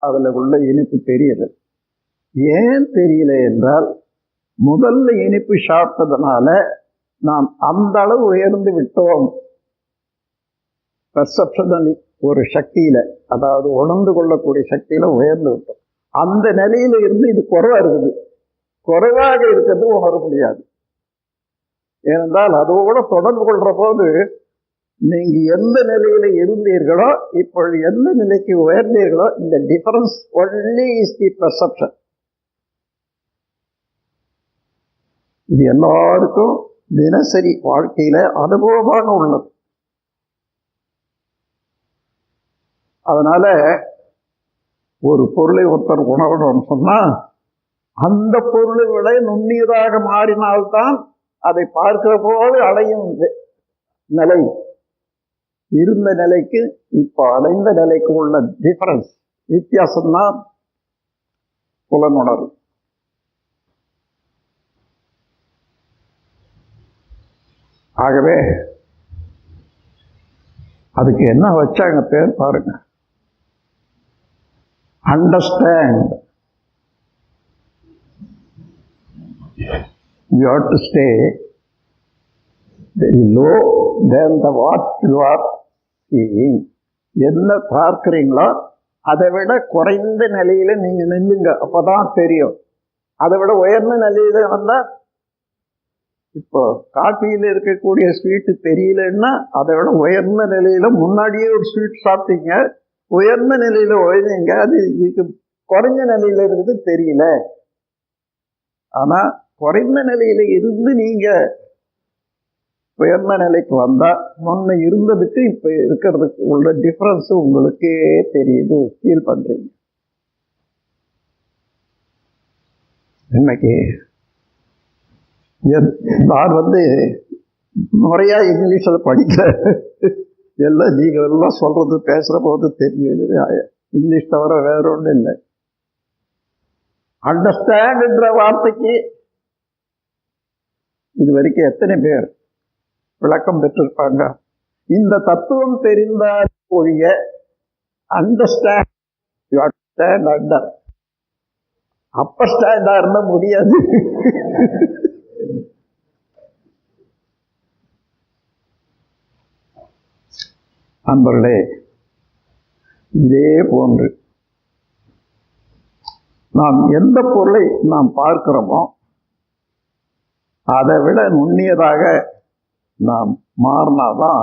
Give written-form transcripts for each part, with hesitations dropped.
அதில் உள்ள இனிப்பு தெரியல. ஏன் தெரியல என்றால், முதல்ல இனிப்பு சாப்பிட்டதுனால நாம் அந்த அளவு உயர்ந்து விட்டோம். பெர்செப்ஷனலி ஒரு சக்தியில, அதாவது உணர்ந்து கொள்ளக்கூடிய சக்தியில உயர்ந்து விட்டோம். அந்த நிலையில இருந்து இது குறைவா இருக்குது. குறைவாக இருக்கிறது உணர முடியாது. ஏனென்றால் அதோட தொடர்பு கொள்ற போது நீங்க எந்த நிலையில இருந்தீர்களோ, இப்பொழுது எந்த நிலைக்கு உயர்ந்தீர்களோ, இந்த difference only is the perception. இது எல்லாருக்கும் தினசரி வாழ்க்கையில அனுபவமாக உள்ளது. அதனால ஒரு பொருளை ஒருத்தர் உணரணும்னு சொன்னா, அந்த பொருளை விட நுண்ணியதாக மாறினால்தான் அதை பார்க்கிற போது அடையும் நிலை. இருந்த நிலைக்கு இப்போ அடைந்த நிலைக்கு உள்ள டிஃபரன்ஸ், வித்தியாசம்தான் புலனுணர்வு. ஆகவே அதுக்கு என்ன வச்சாங்க பேர் பாருங்க, understand. You have to stay very low than the what you are seeing. என்ன பார்க்கிறீங்களோ அதை விட குறைந்த நிலையில நீங்க நில்லுங்க, அப்பதான் தெரியும். அதை விட உயர்ந்த நிலையில வந்தா, இப்போ காஃபியில இருக்கக்கூடிய ஸ்வீட்டு தெரியலன்னா அதை விட உயர்ந்த நிலையில முன்னாடியே ஒரு ஸ்வீட் சாப்பிட்டீங்க, உயர்ந்த நிலையில உயர்ந்தீங்க, அது இதுக்கு குறைஞ்ச நிலையில இருக்குது தெரியல. ஆனா குறைந்த நிலையில இருந்து நீங்க உயர்ந்த நிலைக்கு வந்தா, முன்ன இருந்ததுக்கு இப்ப இருக்கிறதுக்கு உள்ள டிஃபரன்ஸ் உங்களுக்கே தெரியுது, ஃபீல் பண்றீங்க. இன்னைக்கு நான் முறையா இங்கிலீஷில் படிக்கல, எல்லாம் நீங்க எல்லாம் சொல்றது பேசுற போது தெரியுது. இங்கிலீஷ் தவிர வேற ஒன்றும் இல்லை. அண்டர்ஸ்டாண்ட் என்ற வார்த்தைக்கு இது வரைக்கும் எத்தனை பேர் விளக்கம் பெற்றிருப்பாங்க? இந்த தத்துவம் தெரிந்தால் ஒழிய understand, you understand under, upper ஸ்டாண்டா இருந்த முடியாது. நண்பர்களே, இதே போன்று நாம் எந்த பொருளை நாம் பார்க்கிறோமோ அதை விட நுண்ணியதாக நாம் மாறினாதான்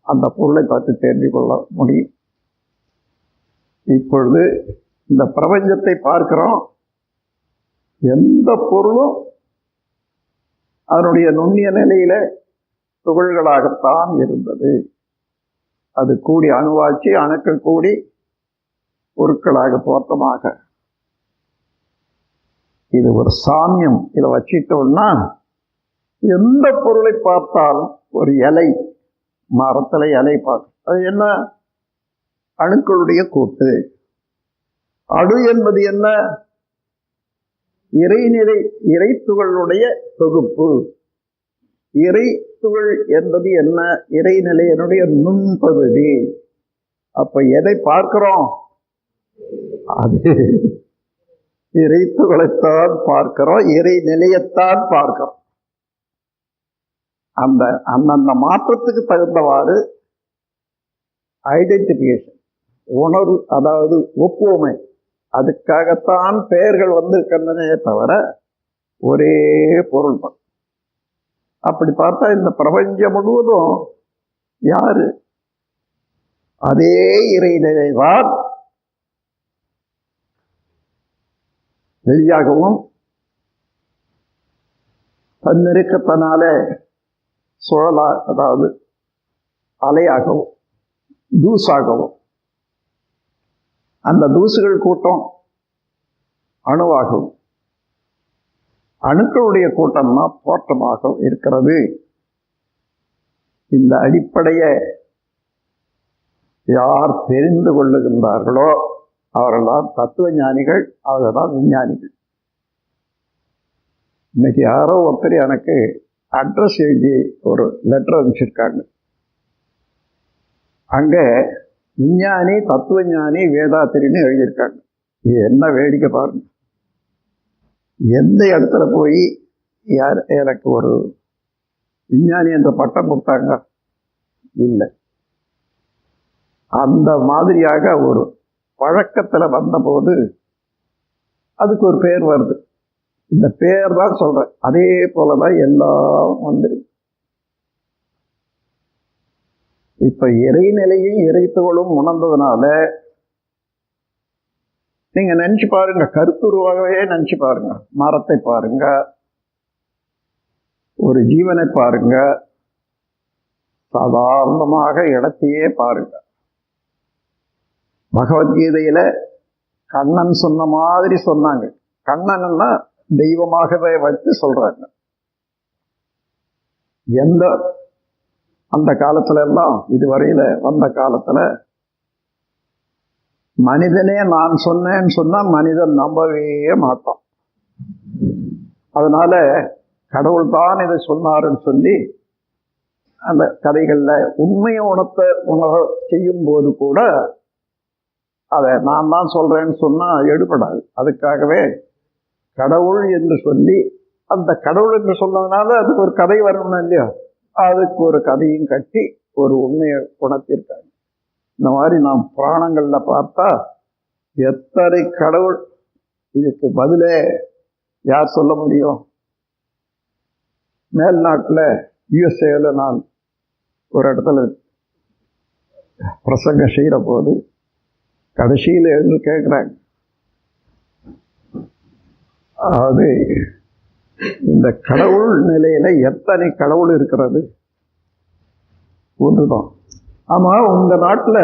அந்த பொருளை பார்த்து தெரிந்து கொள்ள முடியும். இப்பொழுது இந்த பிரபஞ்சத்தை பார்க்கிறோம், எந்த பொருளும் அதனுடைய நுண்ணிய நிலையில துகள்களாகத்தான் இருந்தது. அது கூடி அணுவாச்சு, அணுக்கள் கூடி பொருட்களாக தோற்றமாக. இது ஒரு சாமியம். இதை வச்சிட்டோம்னா எந்த பொருளை பார்த்தாலும், ஒரு இலை, மரத்துல இலை பார்க்க, அது என்ன? அணுக்களுடைய கூட்டு. அணு என்பது என்ன? இறைநிலை, இறைத்துகளுடைய தொகுப்பு. இறை துகள் என்பது என்ன? இறைநிலையினுடைய நுண்பகுதி. அப்ப எதை பார்க்கிறோம்? அது இறைத்துகளைத்தான் பார்க்கிறோம், இறை நிலையத்தான் பார்க்கிறோம். அந்த மாற்றத்துக்கு தகுந்தவாறு ஐடென்டிபிகேஷன், உணர்வு, அதாவது ஒப்புமை, அதுக்காகத்தான் பெயர்கள் வந்திருக்கின்றனே தவிர ஒரே பொருள். அப்படி பார்த்தா இந்த பிரபஞ்சம் முழுவதும் யாரு? அதே இறைநிலைதான் வெளியாகவும் தன்னிருக்கத்தினால சுழலா, அதாவது அலையாகவும் தூசாகவும், அந்த தூசுகள் கூட்டம் அணுவாகவும், அணுக்களுடைய கூட்டம்னா தோற்றமாக இருக்கிறது. இந்த அடிப்படையை யார் தெரிந்து கொள்ளுகின்றார்களோ அவர்கள்தான் தத்துவ ஞானிகள், அவர்கள்தான் விஞ்ஞானிகள். இன்னைக்கு யாரோ ஒருத்தர் எனக்கு அட்ரஸ் எழுதி ஒரு லெட்டர் அனுப்பிச்சிருக்காங்க. அங்கே விஞ்ஞானி, தத்துவஞானி, வேதாத்திரின்னு எழுதியிருக்காங்க. இது என்ன வேடிக்கை பாருங்க. எந்த இடத்துல போய் யார் எனக்கு ஒரு விஞ்ஞானி என்ற பட்டம் கொடுத்தாங்க? இல்லை. அந்த மாதிரியாக ஒரு பழக்கத்துல வந்தபோது அதுக்கு ஒரு பேர் வருது. இந்த பேர் தான் சொல்றேன். அதே போலதான் எல்லாம் வந்துருக்கு. இப்ப இறைநிலையும் இறைத்துவளும் உணர்ந்ததுனால நீங்க நினைச்சு பாருங்க, கருத்துருவாகவே நினைச்சு பாருங்க. மரத்தை பாருங்க, ஒரு ஜீவனை பாருங்க, சாதாரணமாக இடத்தையே பாருங்க. பகவத்கீதையில கண்ணன் சொன்ன மாதிரி சொன்னாங்க. கண்ணன்னா தெய்வமாகவே வச்சு சொல்றாங்க. எந்த அந்த காலத்துல எல்லாம் இதுவரையில வந்த காலத்துல மனிதனே நான் சொன்னேன்னு சொன்னா மனிதன் நம்பவே மாட்டான். அதனால கடவுள் தான் இதை சொன்னாருன்னு சொல்லி அந்த கதைகள்ல உண்மையை உணர செய்யும் போது கூட அதை நான் தான் சொல்றேன்னு சொன்னா எடுபடாது. அதுக்காகவே கடவுள் என்று சொல்லி, அந்த கடவுள் என்று சொன்னதுனால அதுக்கு ஒரு கதை வரணும் இல்லையா, அதுக்கு ஒரு கதையும் கட்டி ஒரு உண்மையை உணர்த்திருக்காங்க. இந்த மாதிரி நாம் புராணங்கள்ல பார்த்தா எத்தனை கடவுள். இதுக்கு பதிலே யார் சொல்ல முடியும்? மேல்நாட்டில் யுஎஸ்ஏல நான் ஒரு இடத்துல பிரசங்கம் செய்கிற போது கடைசியில் எழுந்து கேட்குறாங்க, அது இந்த கடவுள் நிலையில எத்தனை கடவுள் இருக்கிறது? ஒன்றுதான். ஆமா, உங்க நாட்டுல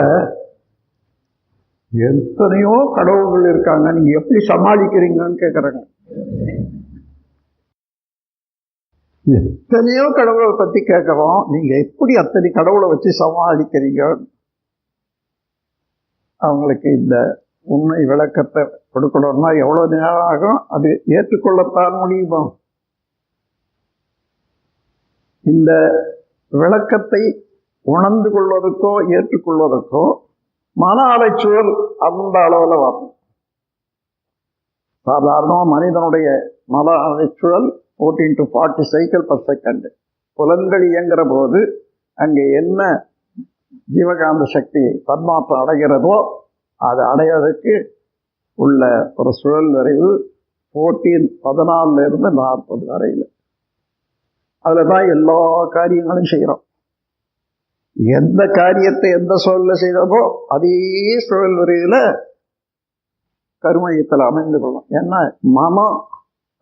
எத்தனையோ கடவுள்கள் இருக்காங்க, நீங்க எப்படி சமாளிக்கிறீங்கன்னு கேட்கறாங்க. எத்தனையோ கடவுளை பத்தி கேட்கிறோம், நீங்க எப்படி அத்தனை கடவுளை வச்சு சமாளிக்கிறீங்க? அவங்களுக்கு இந்த உண்மை விளக்கத்தை கொடுக்கணும்னா எவ்வளவு நேரம் ஆகும்? அது ஏற்றுக்கொள்ளத்தான் முடியுமா? இந்த விளக்கத்தை உணர்ந்து கொள்வதற்கோ ஏற்றுக்கொள்வதற்கோ மன அலைச்சூழல் அந்த அளவுல வரும். சாதாரணமா மனிதனுடைய மன அலைச்சூழல் 14 to 40 சைக்கிள் பர் செகண்ட். புலன்கள் இயங்குற போது அங்கே என்ன ஜீவகாந்த சக்தி தன்மாற்றம் அடைகிறதோ அது அடைவதற்கு உள்ள ஒரு சுழல் விரைவு 14 இருந்து 40 வரையில். அதுலதான் எல்லா காரியங்களும் செய்யறோம். எந்த காரியத்தை எந்த சூழல்ல செய்யறதோ அதே சுழல் விரைவுல கருமையத்தில் அமைந்து கொள்ளும். ஏன்னா மனம்,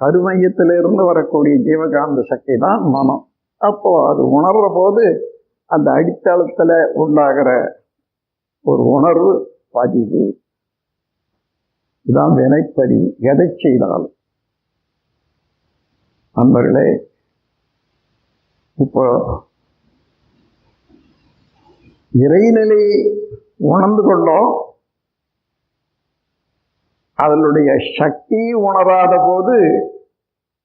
கருமையத்திலிருந்து வரக்கூடிய ஜீவகாந்த சக்தி தான் மனம். அப்போ அது உணர்ற போது அந்த அடித்தளத்துல உண்டாகிற ஒரு உணர்வு பதிவு, இதான் வினைப்பதிவு. எதை செய்தாலும் நண்பர்களே, இப்போ இறைநிலை உணர்ந்து கொண்டோம், அதனுடைய சக்தி உணராத போது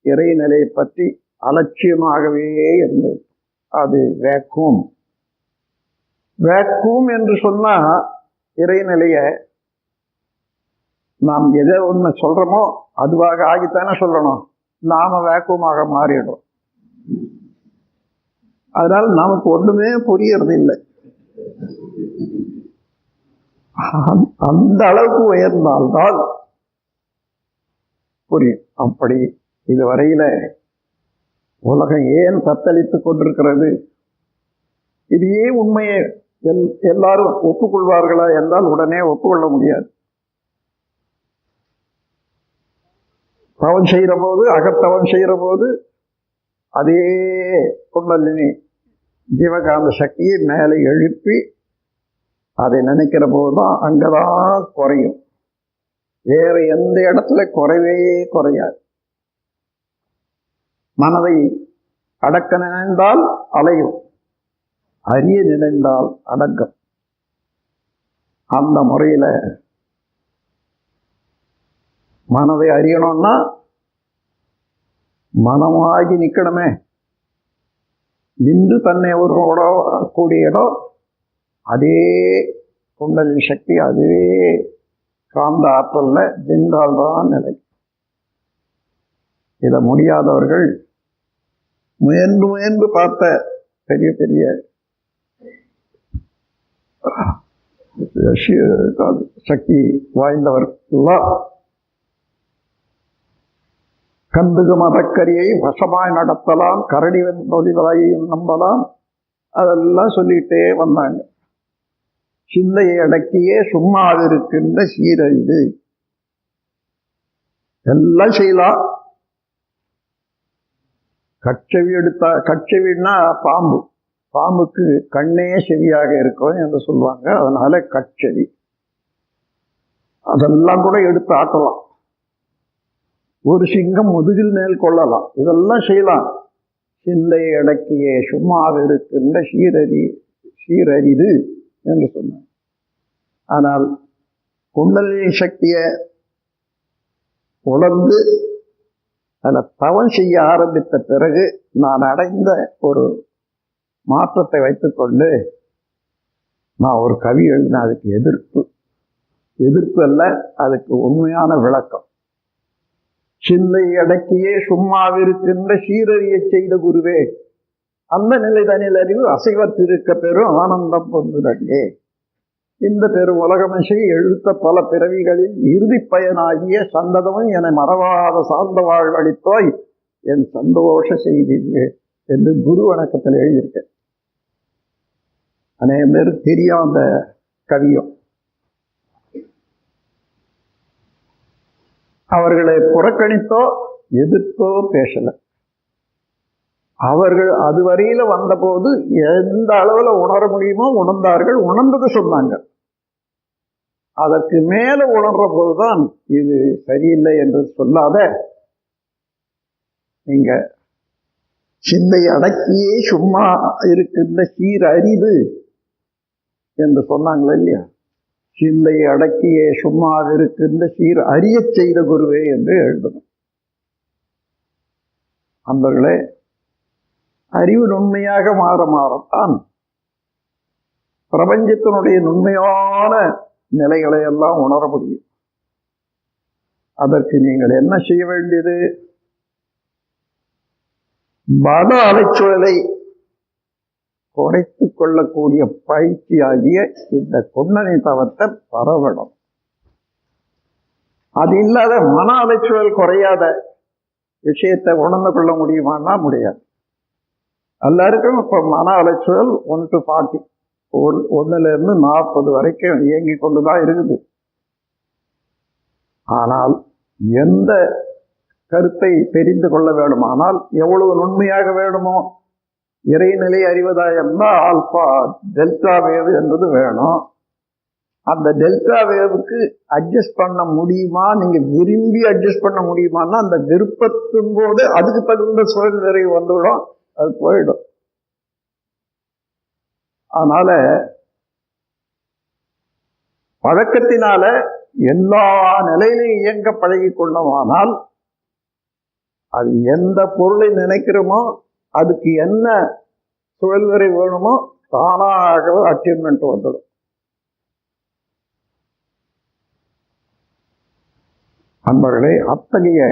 இறைநிலையை பற்றி அலட்சியமாகவே இருந்தது. அது வேக்கூம். வேக்கூம் என்று சொன்னா இறைநிலைய நாம் எதை ஒண்ணு சொல்றோமோ அதுவாக ஆகித்தானே சொல்லணும். நாம வேக்கூமாக மாறிடுறோம். அதனால நமக்கு ஒண்ணுமே புரியறது இல்லை. அந்த அளவுக்கு உயர்ந்தால்தான் புரியும். அப்படி இதுவரையில உலகம் ஏன் தத்தளித்துக் கொண்டிருக்கிறது? இது ஏன் உண்மையை எல்லாரும் ஒப்புக்கொள்வார்களா என்றால் உடனே ஒப்புக்கொள்ள முடியாது. தவம் செய்கிற போது, அகத்தவம் செய்கிற போது அதே குண்டலினி ஜீவகாந்த சக்தியை மேலே எழுப்பி அதை நினைக்கிற போதுதான் அங்கதான் குறையும். வேற எந்த இடத்துல குறைவே குறையாது. மனதை அடக்க நினைந்தால் அலையும், அறிய நினைந்தால் அடக்கம். அந்த முறையில மனதை அறியணும்னா மனமாகி நிக்கணுமே. நின்று தன்னை ஒரு கூடிய இடம் அதே குண்டலினி சக்தி அதுவே காந்த ஆற்றல்ல நின்றால்தான் நிலை. இதை முடியாதவர்கள் முயன்று முயன்று பார்த்த பெரிய பெரிய சக்தி வாய்ந்தவர்கள்லாம் கந்துகு மதக்கரியை வசமாய் நடத்தலாம், கரடி தொழிலாயும் நம்பலாம், அதெல்லாம் சொல்லிட்டே வந்தாங்க. சிந்தையை அடக்கியே சும்மாவிருக்கின்ற சீரழிது எல்லாம் செய்யலாம். கட்செவி எடுத்தா, கட்செவின்னா பாம்பு, பாம்புக்கு கண்ணே செவியாக இருக்கும் என்று சொல்லுவாங்க. அதனால கட்செவி அதெல்லாம் கூட எடுத்து ஆட்டலாம். ஒரு சிங்கம் முதுகில் மேல் கொள்ளலாம், இதெல்லாம் செய்யலாம். சிந்தையை அடக்கியே சும்மாவிருக்கின்ற சீரறிது என்று சொன்னாங்க. ஆனால் குண்டலினி சக்தியை உணர்ந்து அதில் தவம் செய்ய ஆரம்பித்த பிறகு நான் அடைந்த ஒரு மாற்றத்தை வைத்துக்கொண்டு நான் ஒரு கவி எழுதினேன். அதுக்கு எதிர்ப்பு அல்ல, அதுக்கு உண்மையான விளக்கம். சிந்தை அடக்கியே சும்மாவிருக்கின்ற சீரறிய செய்த குருவே, அந்த நிலை தனில் அறிவு அசைவத்திருக்க பெரும் ஆனந்தம் பொங்குதங்கே. இந்த பெரும் உலகமசை எழுத்த பல பிறவிகளில் இறுதி பயனாகிய சந்ததமும் என மறவாத சார்ந்த வாழ்வழித்தோய் என் சந்தோஷ செய்தியே என்று குரு வணக்கத்தில் எழுதியிருக்கேன். அநேக பேர் தெரியும் அந்த கவியம். அவர்களை புறக்கணித்தோ எதிர்த்தோ பேசல. அவர்கள் அதுவரையில வந்தபோது எந்த அளவுல உணர முடியுமோ உணர்ந்தார்கள், உணர்ந்தது சொன்னாங்க. அதற்கு மேல உணர்ற போதுதான் இது சரியில்லை என்று சொல்லாத, நீங்க சிந்தை அடக்கியே சும்மா இருக்கின்ற சீர் அரிது என்று சொன்னாங்களே இல்லையா, சிந்தை அடக்கியே சும்மா இருக்கின்ற சீர் அறிய செய்த குருவே என்று எழுதணும். அன்பர்களே, அறிவு நுண்மையாக மாறத்தான் பிரபஞ்சத்தினுடைய நுண்மையான நிலைகளை எல்லாம் உணர முடியும். அதற்கு நீங்கள் என்ன செய்ய வேண்டியது? மன அலைச்சூழலை குறைத்துக் கொள்ளக்கூடிய பயிற்சியாகிய இந்த குண்டலினி தவத்தை பரவணும். அது இல்லாத மன அலைச்சூழல் குறையாத விஷயத்தை உணர்ந்து கொள்ள முடியுமான்னா முடியாது. எல்லாருக்கும் இப்போ மன அலைச்சூழல் 1 to 40, 1 to 40 வரைக்கும் இயங்கி கொண்டுதான் இருக்குது. ஆனால் எந்த கருத்தை தெரிந்து கொள்ள வேண்டுமானால் எவ்வளவு நுண்மையாக வேணுமோ, இறைநிலை அறிவதா இருந்தால் ஆல்பா டெல்டா வேவ் என்பது வேணும். அந்த டெல்டா வேவுக்கு அட்ஜஸ்ட் பண்ண முடியுமா, நீங்க விரும்பி அட்ஜஸ்ட் பண்ண முடியுமான்னா அந்த விருப்பத்தின் போது அதுக்கு தகுந்த சூழல் நிறைவு வந்துவிடும், அது போயிடும். அதனால பழக்கத்தினால எல்லா நிலையிலும் இயங்க பழகி கொண்டோமானால் அது எந்த பொருளை நினைக்கிறோமோ அதுக்கு என்ன சுழல்வரை வேணுமோ தானாக அச்சீவ்மெண்ட் வந்துடும். அன்பர்களே, அத்தகைய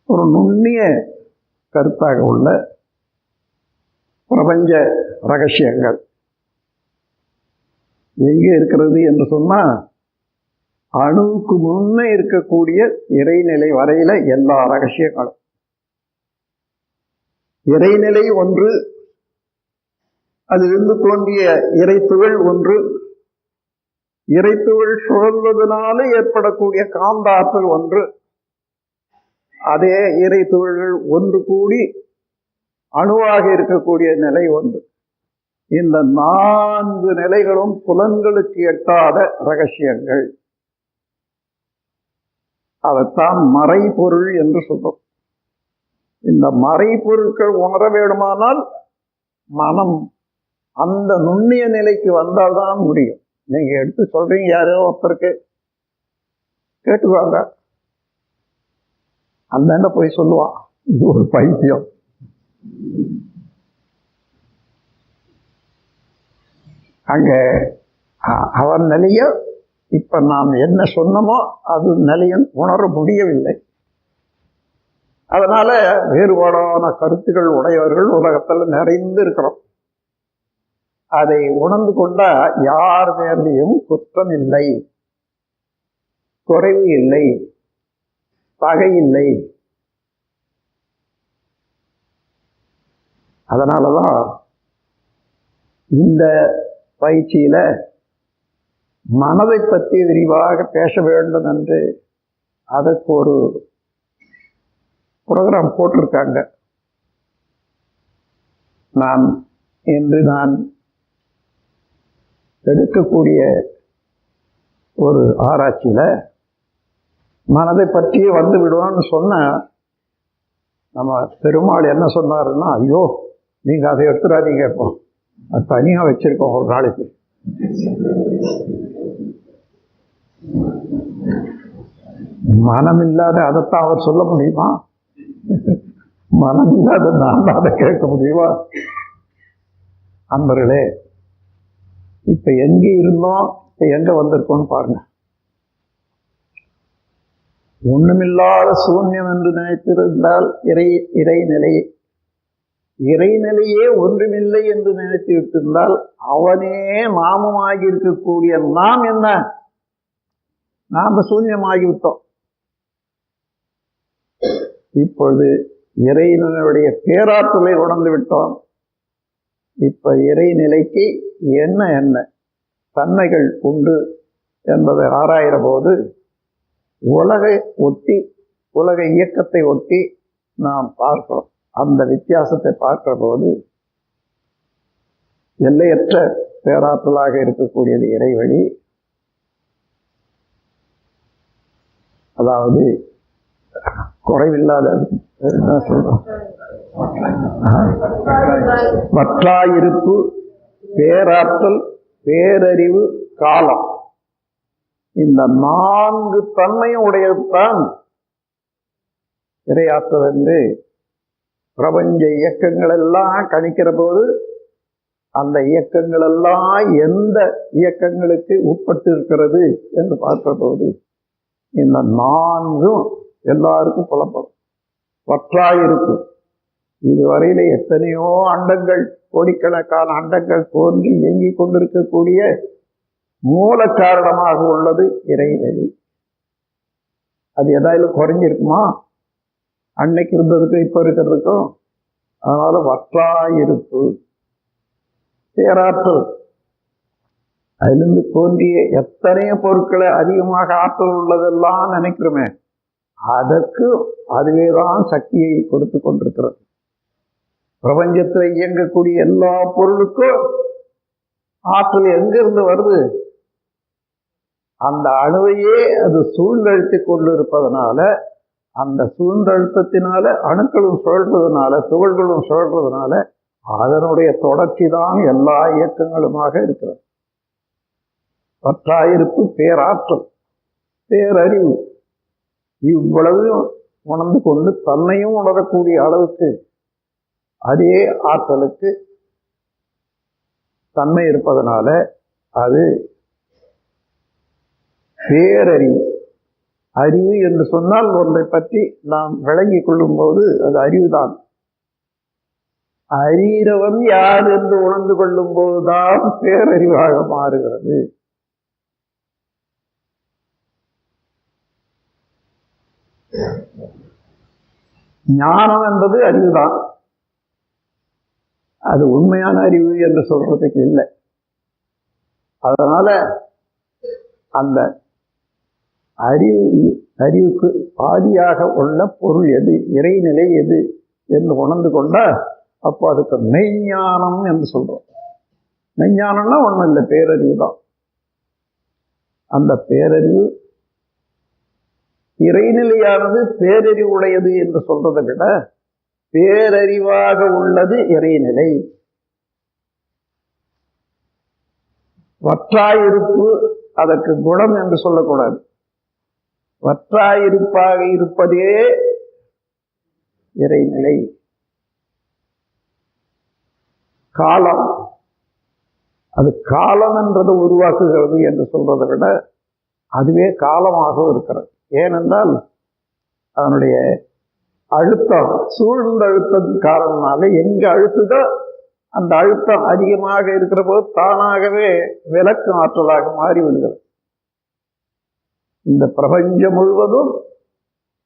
ஒரு நுண்ணிய கருத்தாக உள்ள பிரபஞ்ச ரகசியங்கள் எங்கே இருக்கிறது என்று சொன்னா, அணுவுக்கு முன்னே இருக்கக்கூடிய இறைநிலை வரையில எல்லா ரகசியங்களும். இறைநிலை ஒன்று, அதிலிருந்து தோன்றிய இறைத்துகள் ஒன்று, இறைத்துகள் சுழல்வதனால ஏற்படக்கூடிய காந்த ஆற்றல் ஒன்று, அதே இறைத்துகள்கள் ஒன்று கூடி அணுவாக இருக்கக்கூடிய நிலை ஒன்று. இந்த 4 நிலைகளும் புலன்களுக்கு எட்டாத ரகசியங்கள். அதைத்தான் மறைபொருள் என்று சொல்றோம். இந்த மறைபொருட்கள் உணர வேண்டுமானால் மனம் அந்த நுண்ணிய நிலைக்கு வந்தால்தான் முடியும். நீங்க எடுத்து சொல்றீங்க, யாரோ ஒருத்தருக்கு கேட்டுவாங்க, அந்த போய் சொல்லுவான், இது ஒரு பைத்தியம். அங்க அவன் நிலைய இப்ப நாம் என்ன சொன்னமோ அது நிலையம் உணர முடியவில்லை. அதனால வேறுபாடான கருத்துக்கள் உடையவர்கள் உலகத்துல நிறைந்து இருக்கிறோம். அதை உணர்ந்து கொண்டா யார் மேலேயும் குற்றம் இல்லை, குறைவு இல்லை, பகை இல்லை. அதனாலதான் இந்த பயிற்சியில மனதை பற்றி விரிவாக பேச வேண்டும் என்று அதற்கு ஒரு புரோகிராம் போட்டிருக்காங்க. நான் எடுக்கக்கூடிய ஒரு ஆராய்ச்சியில மனதை பற்றியே வந்து விடுவான்னு சொன்ன நம்ம பெருமாள் என்ன சொன்னாருன்னா, ஐயோ நீங்க அதை எடுத்துடாதீங்க, இப்போ அது தனியா வச்சிருக்கோம் ஒரு நாளைக்கு. மனம் இல்லாத அதைத்தான் அவர் சொல்ல முடியுமா? மனம் இல்லாத நான் அதை கேட்க முடியுமா? அன்பர்களே, இப்ப எங்க இருந்தோம், இப்ப எங்க வந்திருக்கோம்னு பாருங்க. ஒண்ணுமில்லாத சூன்யம் என்று நினைத்திருந்தால் இறைநிலையே ஒன்றுமில்லை என்று நினைத்து விட்டிருந்தால் அவனே நாமமாகி இருக்கக்கூடிய நாம் என்ன? நாம சூன்யமாகிவிட்டோம். இப்பொழுது இறைவனுடைய பேராற்றலை உணர்ந்து விட்டோம். இப்ப இறைநிலைக்கு என்ன தன்மைகள் உண்டு என்பதை ஆராயிற போது உலக இயக்கத்தை ஒட்டி நாம் பார்க்கிறோம். அந்த வித்தியாசத்தை பார்க்கிற போது எல்லையற்ற பேராற்றலாக இருக்கக்கூடியது இறைவழி. அதாவது குறைவில்லாத சொல்றோம், வற்றாயிருப்பு, பேராற்றல், பேரறிவு, காலம். இந்த 4 தன்மையும் உடையதுதான் இறையாற்றல் என்று பிரபஞ்ச இயக்கங்கள் எல்லாம் கணிக்கிற போது அந்த இயக்கங்கள் எல்லாம் எந்த இயக்கங்களுக்கு உட்பட்டு இருக்கிறது என்று பார்க்கிற போது இந்த 4ம் எல்லாருக்கும் புலப்படும். வற்றாயிருப்பு, இதுவரையில எத்தனையோ அண்டங்கள், கோடிக்கணக்கான அண்டங்கள் தோன்றி இயங்கிக் கொண்டிருக்கக்கூடிய மூல காரணமாக உள்ளது இறைநிலை. அது எதாவது குறைஞ்சிருக்குமா? அன்னைக்கு இருந்ததுக்கும் இப்ப இருக்கிறதுக்கும். அதனால வற்றாயிருப்பு, பேராற்றல், அதிலிருந்து தோன்றிய எத்தனையோ பொருட்களை அதிகமாக ஆற்றல் உள்ளதெல்லாம் நினைக்கிறோமே, அதற்கு அதுவேதான் சக்தியை கொடுத்து கொண்டிருக்கிறது. பிரபஞ்சத்தில் இயங்கக்கூடிய எல்லா பொருளுக்கும் ஆற்றல் எங்கிருந்து வருது? அந்த அணுவையே அது சூழ்ந்தழுத்தி கொண்டு இருப்பதனால, அந்த சூழ்ந்தழுத்தத்தினால அணுக்களும் சுழல்றதுனால, துகள்களும் சுழல்றதுனால அதனுடைய தொடர்ச்சி தான் எல்லா இயக்கங்களுமாக இருக்கிறது. வற்றாயிருப்பு, பேராற்றல், பேரறிவு, இவ்வளவு உணர்ந்து கொண்டு தன்னையும் உணரக்கூடிய அளவுக்கு அதே ஆற்றலுக்கு தன்மை இருப்பதனால அது பேரறிவு. அறிவு என்று சொன்னால் ஒன்றை பற்றி நாம் விளங்கிக் கொள்ளும் போது அது அறிவுதான். அறிகிறவன் யார் என்று உணர்ந்து கொள்ளும் போதுதான் பேரறிவாக மாறுகிறது. ஞானம் என்பது அறிவுதான். அது உண்மையான அறிவு என்று சொல்றதுக்கு இல்லை. அதனால அந்த அறிவுக்கு பாதியாக உள்ள பொருள் எது, இறைநிலை எது என்று உணர்ந்து கொண்டா அப்போ அதுக்கு மெய்ஞானம் என்று சொல்றோம். மெய்ஞானம்னா ஒண்ணும் இல்லை, பேரறிவு தான். அந்த பேரறிவு இறைநிலையானது பேரறிவு உடையது என்று சொல்றதை விட பேரறிவாக உள்ளது இறைநிலை. வற்றாயிருப்பு அதற்கு குணம் என்று சொல்லக்கூடாது. வற்றாயிருப்பாக இருப்பதே இறைநிலை. காலம், அது காலம் என்றதை உருவாக்குகிறது என்று சொல்றதை விட அதுவே காலமாக இருக்கிறது. ஏனென்றால் அதனுடைய அழுத்தம், சூழ்ந்த அழுத்தத்தின் காரணத்தினால எங்க அழுத்துதோ அந்த அழுத்தம் அதிகமாக இருக்கிற போது தானாகவே விளக்கு ஆற்றலாக மாறிவிடுகிறது. இந்த பிரபஞ்சம் முழுவதும்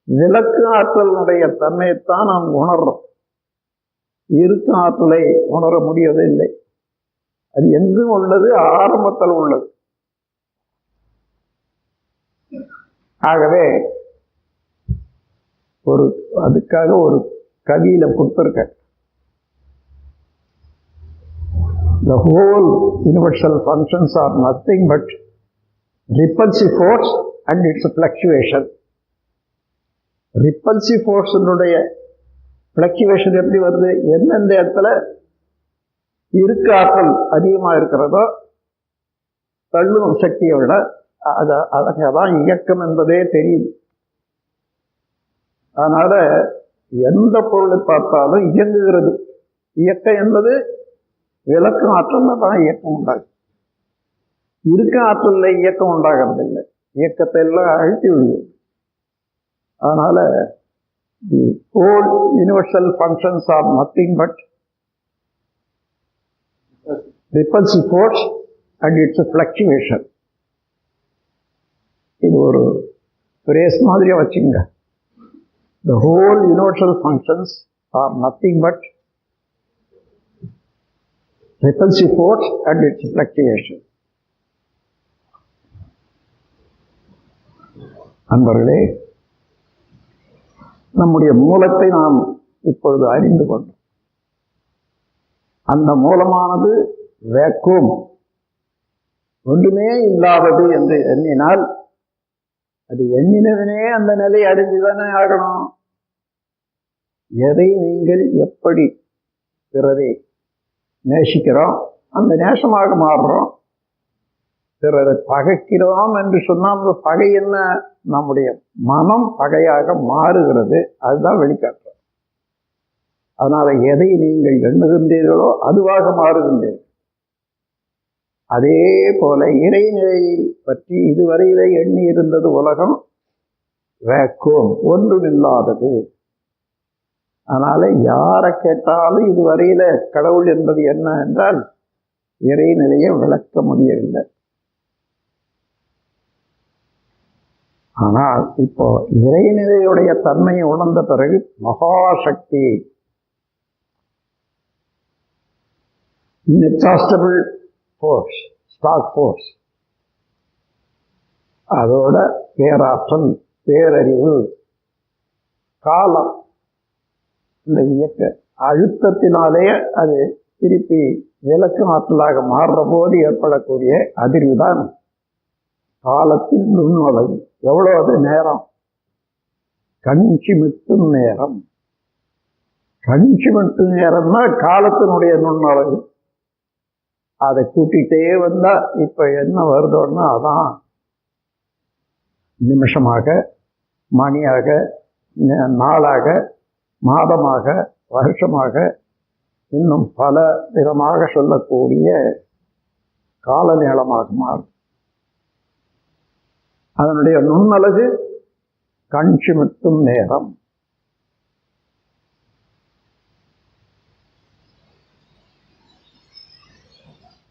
விளக்கு ஆற்றலினுடைய தன்மையைத்தான் நாம் உணர்றோம். இருக்கும் ஆற்றலை உணர முடியவில்லை. அது எங்கும் உள்ளது, ஆரம்பத்தில் உள்ளது. ஆகவே அதுக்காக ஒரு கவியில கொடுத்திருக்க, the whole universal functions are nothing but repulsive force and its fluctuation. repulsive force உடைய fluctuation எப்படி வருது? எந்தெந்த இடத்துல இருக்க ஆற்றல் அதிகமா இருக்கிறதோ தள்ளும் சக்தியை விட அதான் இயக்கம் என்பதே தெரியுது. அதனால எந்த பொருளை பார்த்தாலும் இயங்குகிறது. இயக்கம் என்பது விளக்கு ஆற்றல்ல தான் இயக்கம் உண்டாகும். இருக்க ஆற்றல்ல இயக்கம் உண்டாகிறது இல்லை. இயக்கத்தை எல்லாம் அழுத்தி விடுகிறது. அதனால the whole universal functions R nothing but repulsive force and its fluctuation. இது ஒரு பிரேஸ் மாதிரியா வச்சுங்க. The whole universal functions are nothing but repulsive force and its fluctuation. அன்பர்களே, நம்முடைய மூலத்தை நாம் இப்பொழுது அறிந்து கொண்டோம். அந்த மூலமானது வேக்கும், ஒன்றுமே இல்லாதது என்று எண்ணினால் அது எண்ணினவனே அந்த நிலை அடைஞ்சுதானே ஆகணும். எதை நீங்கள் எப்படி பிறரை நேசிக்கிறோம், அந்த நேசமாக மாறுறோம். பிறரை பகைக்கிறோம் என்று சொன்னால் அந்த பகை என்ன? நம்முடைய மனம் பகையாக மாறுகிறது. அதுதான் வெளிக்காட்டுறோம். அதனால எதை நீங்கள் எண்ணுகின்றீர்களோ அதுவாக மாறுகின்றீர்கள். அதே போல இறைநிலையை பற்றி இதுவரையிலே எண்ணி இருந்தது உலகம் வேக்கும், ஒன்றுமில்லாதது. அதனால யாரை கேட்டாலும் இதுவரையில கடவுள் என்பது என்ன என்றால் இறைநிலையை விளக்க முடியவில்லை. ஆனால் இப்போ இறைநிலையுடைய தன்மையை உணர்ந்த பிறகு மகாசக்தி, inexhaustible force, stock force, அதோட பேராற்றல், பேரறிவு, காலம், இந்த இயக்க அழுத்தத்தினாலே அது திருப்பி விளக்கு ஆற்றலாக மாறுற போது ஏற்படக்கூடிய அதிர்வுதான் காலத்தின் நுண்ணளவு. எவ்வளவு நேரம்? கண் சிமிட்டும் நேரம். கண் சிமிட்டும் நேரம்னா காலத்தினுடைய நுண்ணளவு. அதை கூட்டிகிட்டே வந்தா இப்ப என்ன வருதோன்னா அதான் நிமிஷமாக, மணியாக, நாளாக, மாதமாக, வருஷமாக, இன்னும் பல விதமாக சொல்லக்கூடிய கால நீளமாக மாறும். அதனுடைய நுண்ணழகு கண் சிமிட்டும் நேரம்.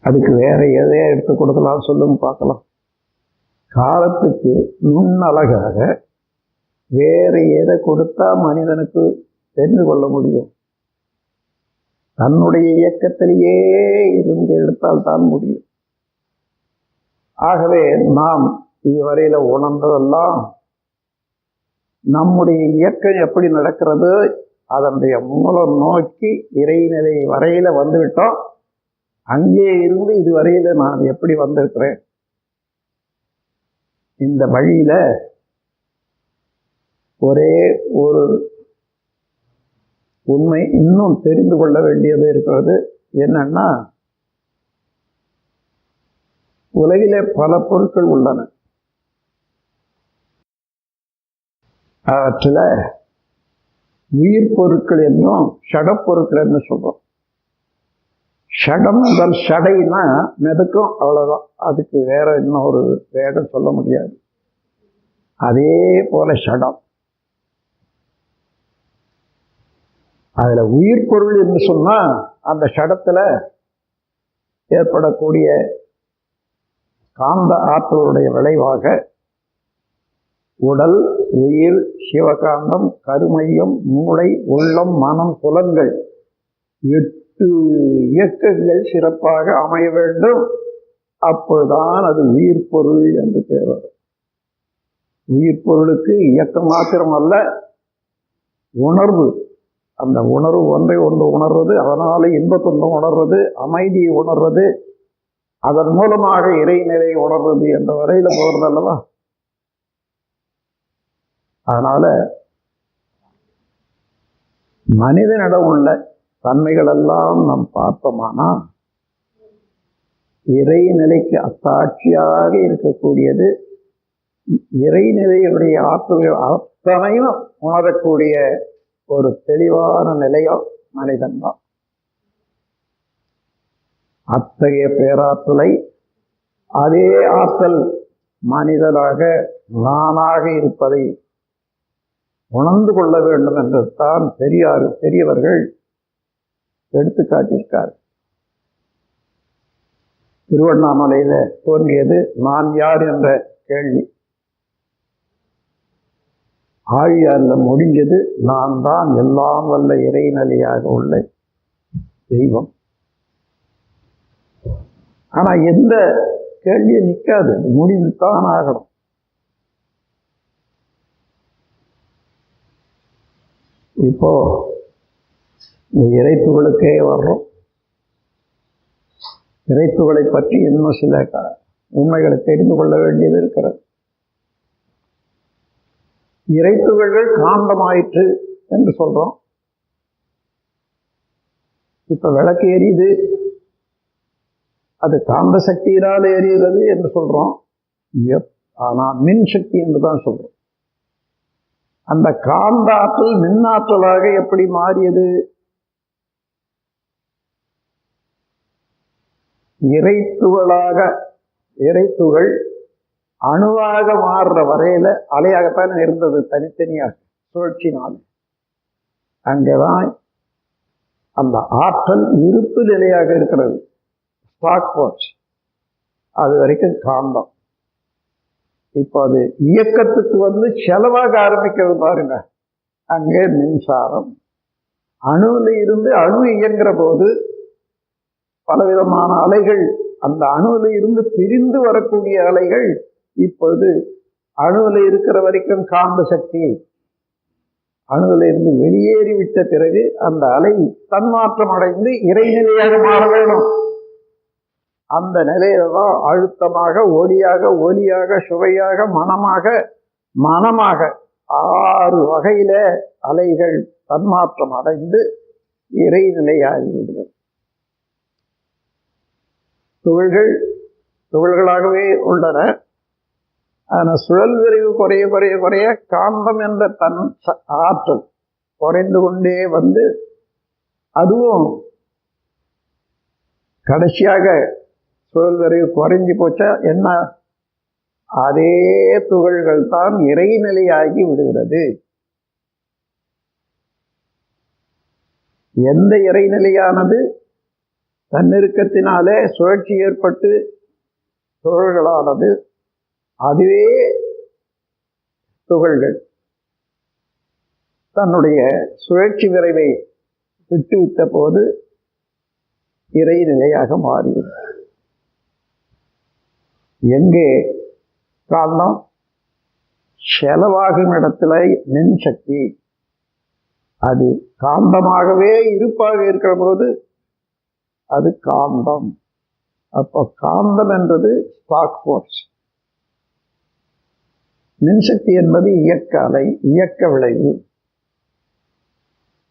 அதுக்கு வேற எதையா எடுத்து கொடுக்கலாம் சொல்லுங்க பார்க்கலாம். காலத்துக்கு நுண்ணழகாக வேறு எதை கொடுத்தா மனிதனுக்கு தெரிந்து கொள்ள முடியும்? தன்னுடைய இயக்கத்திலேயே இருந்து எடுத்தால் தான் முடியும். ஆகவே நாம் இதுவரையில உணர்ந்ததெல்லாம் நம்முடைய இயக்கம் எப்படி நடக்கிறது, அதனுடைய மூலம் நோக்கி இறைநிலை வரையில வந்துவிட்டோம். அங்கே இருந்து இதுவரையில நான் எப்படி வந்திருக்கிறேன், இந்த வழியில ஒரே ஒரு உண்மை இன்னும் தெரிந்து கொள்ள வேண்டியது இருக்கிறது. என்னன்னா, உலகிலே பல பொருட்கள் உள்ளன. அவற்றில் உயிர் பொருட்கள் என்னும் ஷடப்பொருட்கள் என்று சொல்றோம். ஷடம் முதல் ஷடைனா மெதுக்கும், அவ்வளவுதான். அதுக்கு வேற இன்னொரு வேகம் சொல்ல முடியாது. அதே போல ஷடம். அதுல உயிர் பொருள் என்று சொன்னா அந்த ஷடத்துல ஏற்படக்கூடிய காந்த ஆற்றலுடைய விளைவாக உடல், உயிர், சிவகாந்தம், கருமையம், மூளை, உள்ளம், மனம், புலன்கள் 8 இயக்கங்கள் சிறப்பாக அமைய வேண்டும். அப்போதுதான் அது உயிர் பொருள் என்று பெயர் வரும். உயிர் பொருளுக்கு இயக்கம் மாத்திரம் அல்ல, உணர்வு. அந்த உணர்வு ஒன்றை ஒன்று உணர்வது, அதனால இன்பத்துன்பம் உணர்வது, அமைதியை உணர்வது, அதன் மூலமாக இறைநிலையை உணர்வது என்ற வரையில போகிறது அல்லவா. அதனால மனிதனிடம் உள்ள தன்மைகள் எல்லாம் நாம் பார்த்தோமானா இறைநிலைக்கு அத்தாட்சியாக இருக்கக்கூடியது, இறைநிலையுடைய ஆற்றல்கள் அத்தனையும் உணரக்கூடிய ஒரு தெளிவான நிலையோ மனிதன்தான். அத்தகைய பேராற்றலை அதே ஆற்றல் மனிதனாக நானாக இருப்பதை உணர்ந்து கொள்ள வேண்டும் என்று தான் பெரியவர்கள் எடுத்துக்காட்டியிருக்கார். திருவண்ணாமலையில தோன்றியது நான் யார் என்ற கேள்வி. ஆழியார்ல முடிஞ்சது நான் தான் எல்லாம் வல்ல இறைநிலையாக உள்ள தெய்வம். ஆனா எந்த கேள்வியை நிற்காது, முடிந்துதான் ஆகணும். இப்போ இந்த இறைத்துகளுக்கே வர்றோம். இறைத்துகளை பற்றி இன்னும் சில உண்மைகளை தெரிந்து கொள்ள வேண்டியது இருக்கிறது. இறைத்துகள்கள் காந்தமாயிற்று என்று சொல்றோம். இப்ப விளக்கு எரியுது, அது காந்த சக்தியினால் எரிகிறது என்று சொல்றோம். ஆனா மின் சக்தி என்று தான் சொல்றோம். அந்த காந்த ஆற்றல் மின்னாற்றலாக எப்படி மாறியது? இறைத்துகள் அணுவாக மாறுற வரையில அலையாகத்தான் இருந்தது, தனித்தனியாக சுழற்சினால். அங்கேதான் அந்த ஆற்றல் இருப்பு நிலையாக இருக்கிறது. ஸ்டாக் போர்ட்ஸ் அது வரைக்கும் காந்தம். இப்போ அது இயக்கத்துக்கு செலவாக ஆரம்பிக்கிறது பாருங்க. அங்கே மின்சாரம் அணுவில் இருந்து அணு இயங்குற போது பலவிதமான அலைகள், அந்த அணுவில் இருந்து பிரிந்து வரக்கூடிய அலைகள் இப்பொழுது அணுவில் இருக்கிற வரைக்கும் காந்த சக்தி, அணுவில் இருந்து வெளியேறிவிட்ட பிறகு அந்த அலை தன்மாற்றம் அடைந்து இறைநிலையாக மாற வேணும். அந்த நிலையில தான் அழுத்தமாக, ஒலியாக, சுவையாக, மனமாக 6 வகையில அலைகள் தன்மாற்றம் அடைந்து இறைநிலையாகிவிடுகிறது. துகள்களாகவே உள்ளன. ஆனால் சுழல் விரைவு குறைய காந்தம் என்ற தன் ஆற்றல் குறைந்து கொண்டே அதுவும் கடைசியாக சுழல் விரைவு குறைஞ்சி போச்சா என்ன, அதே துகள்கள் தான் இறைநிலையாகி விடுகிறது. எந்த இறைநிலையானது தன்னிருக்கத்தினாலே சுழற்சி ஏற்பட்டு துகள்களானது, அதுவே துகள்கள் தன்னுடைய சுழற்சி விரைவை விட்டுவிட்ட போது இறைநிலையாக மாறிவிடும். எங்கே காந்தம் செலவாகும் இடத்துல மின்சக்தி, அது காந்தமாகவே இருப்பாக இருக்கிற போது அது காந்தம். அப்போ காந்தம் என்பது ஸ்பார்க் ஃபோர்ஸ், மின்சக்தி என்பது இயக்க அலை, இயக்க விளைவு.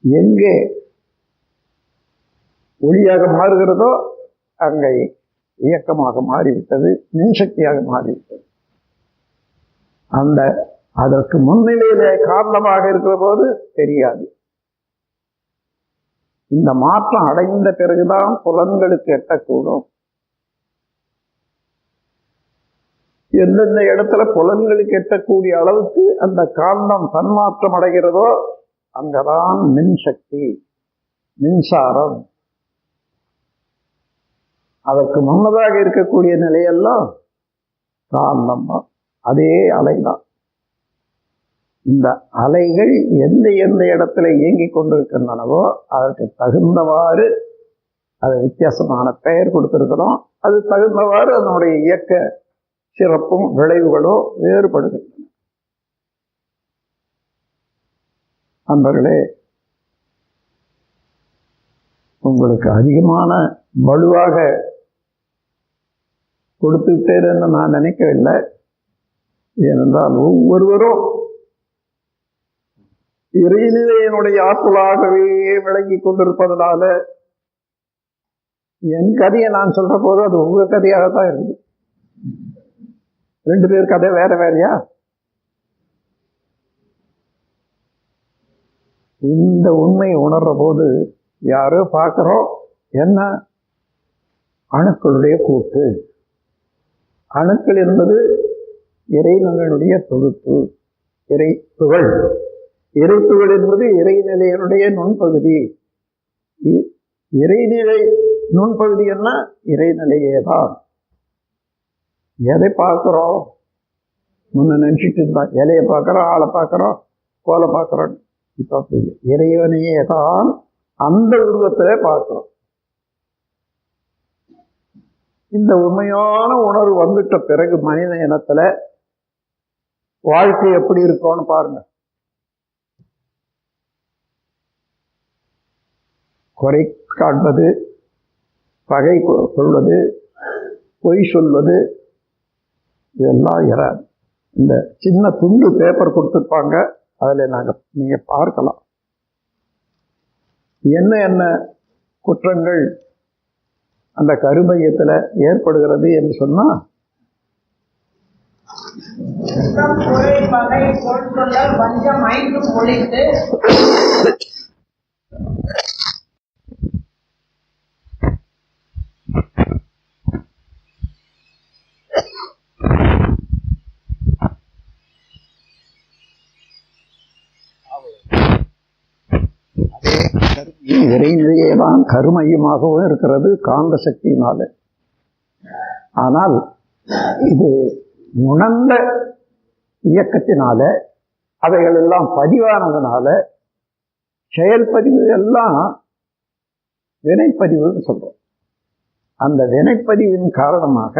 எங்கே ஒளியாக மாறுகிறதோ அங்கே இயக்கமாக மாறிவிட்டது, மின்சக்தியாக மாறிவிட்டது. அதற்கு முன்னிலையிலே காரணமாக இருக்கிற போது தெரியாது. இந்த மாற்றம் அடைந்த பிறகுதான் புலன்களுக்கு எட்டக்கூடும். எந்தெந்த இடத்துல புலன்களுக்கு எட்டக்கூடிய அளவுக்கு அந்த காந்தம் தன்மாற்றம் அடைகிறதோ அங்கதான் மின்சக்தி, மின்சாரம். அதற்கு முன்னதாக இருக்கக்கூடிய நிலையெல்லாம் காந்தம் தான், அதே அலைதான். இந்த அலைகள் எந்த எந்த இடத்துல இயங்கிக் கொண்டிருக்கின்றனவோ அதற்கு தகுந்தவாறு அது வித்தியாசமான பெயர் கொடுத்திருக்கிறோம். அது தகுந்தவாறு அதனுடைய இயக்க சிறப்பும் விளைவுகளோ வேறுபடுகின்றன. நண்பர்களே, உங்களுக்கு அதிகமான வலுவாக கொடுத்துவிட்டேன் என்று நான் நினைக்கவில்லை. ஏனென்றால் ஒவ்வொருவரும் இறைநிலையினுடைய ஆற்றலாகவே விளங்கி கொண்டிருப்பதனால என் கதையை நான் சொல்ற போது அது உங்க கதையாகத்தான் இருக்குது. 2 பேர் கதை வேற வேறையா? இந்த உண்மையை உணர்ற போது யாரோ பார்க்கிறோம், என்ன அணுக்களுடைய கூட்டு. அணுக்கள் என்பது இறைநிலையினுடைய தொகுப்பு, இறை துகள். இறை துகள் என்பது இறைநிலையினுடைய நுண்பகுதி. இறைநிலை நுண்பகுதி என்ன? இறைநிலையே தான். எதை பார்க்கிறோம்? முன்ன நினைச்சிட்டு இருந்தா இலையை பார்க்கிறோம், ஆளை பார்க்கிறோம், கோலை பார்க்கிறோம். இப்ப அப்படி இல்லை, இறைவனையே தான் அந்த உருவத்திலே பார்க்கிறோம். இந்த உண்மையான உணர்வு வந்துட்ட பிறகு மனித இனத்துல வாழ்க்கை எப்படி இருக்கும்னு பாருங்க. குறை காண்பது, பகை கொள்வது, பொய் சொல்வது, இதெல்லாம் இராது. இந்த சின்ன துண்டு பேப்பர் கொடுத்துருப்பாங்க, அதில் நீங்க பார்க்கலாம் என்ன என்ன குற்றங்கள் அந்த கருமையத்தில் ஏற்படுகிறது என்று சொன்னா, இறைநிலையேதான் கருமையமாகவும் இருக்கிறது காந்த சக்தியினால. ஆனால் இது உணர்ந்த இயக்கத்தினால, அவைகள் எல்லாம் பதிவானதுனால, செயல்பதிவு எல்லாம் வினைப்பதிவுன்னு சொல்றோம். அந்த வினைப்பதிவின் காரணமாக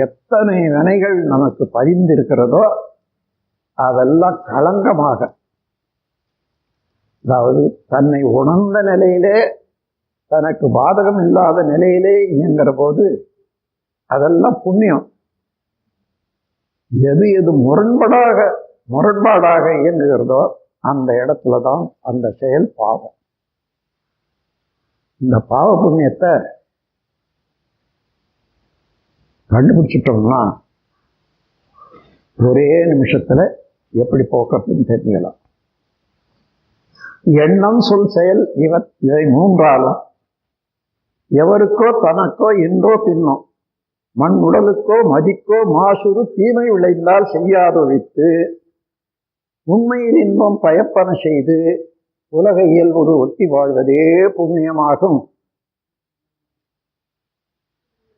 எத்தனை வினைகள் நமக்கு பதிந்திருக்கிறதோ அதெல்லாம் களங்கமாக, அதாவது தன்னை உணர்ந்த நிலையிலே தனக்கு பாதகம் இல்லாத நிலையிலே இயங்குற போது அதெல்லாம் புண்ணியம். எது எது முரண்பாடாக இயங்குகிறதோ அந்த இடத்துலதான் அந்த செயல் பாவம். இந்த பாவ புண்ணியத்தை கண்டுபிடிச்சிட்டோம்னா ஒரே நிமிஷத்துல எப்படி போக்குறதுன்னு தெரிஞ்சுக்கலாம். எண்ணம், சொல், செயல் இவை மூன்றாலும் எவருக்கோ தனக்கோ இன்றோ பின்னோ மண் உடலுக்கோ மதிக்கோ மாசுறு தீமை விளைந்தால் செய்யாதொழித்து உண்மையில் இன்பம் பயப்பன செய்து உலக இயல்போடு ஒட்டி வாழ்வதே புண்ணியமாகும்.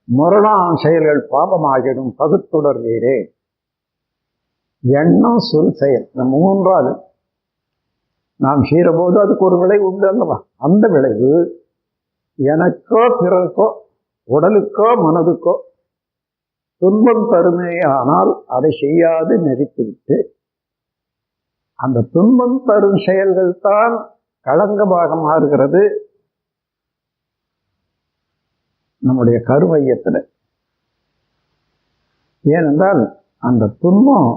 முரணான செயல்கள் பாபமாகிடும் பகுத்துடர் வேறே. எண்ணம், சொல், செயல் இந்த மூன்றாவது நாம் செய்யறபோது அதுக்கு ஒரு விளைவு உண்டு அல்லவா? அந்த விளைவு எனக்கோ பிறருக்கோ உடலுக்கோ மனதுக்கோ துன்பம் தருமே. ஆனால் அதை செய்யாது நிறுத்திவிட்டு அந்த துன்பம் தரும் செயல்கள் தான் களங்கமாக மாறுகிறது நம்முடைய கருமையத்தில். ஏனென்றால் அந்த துன்பம்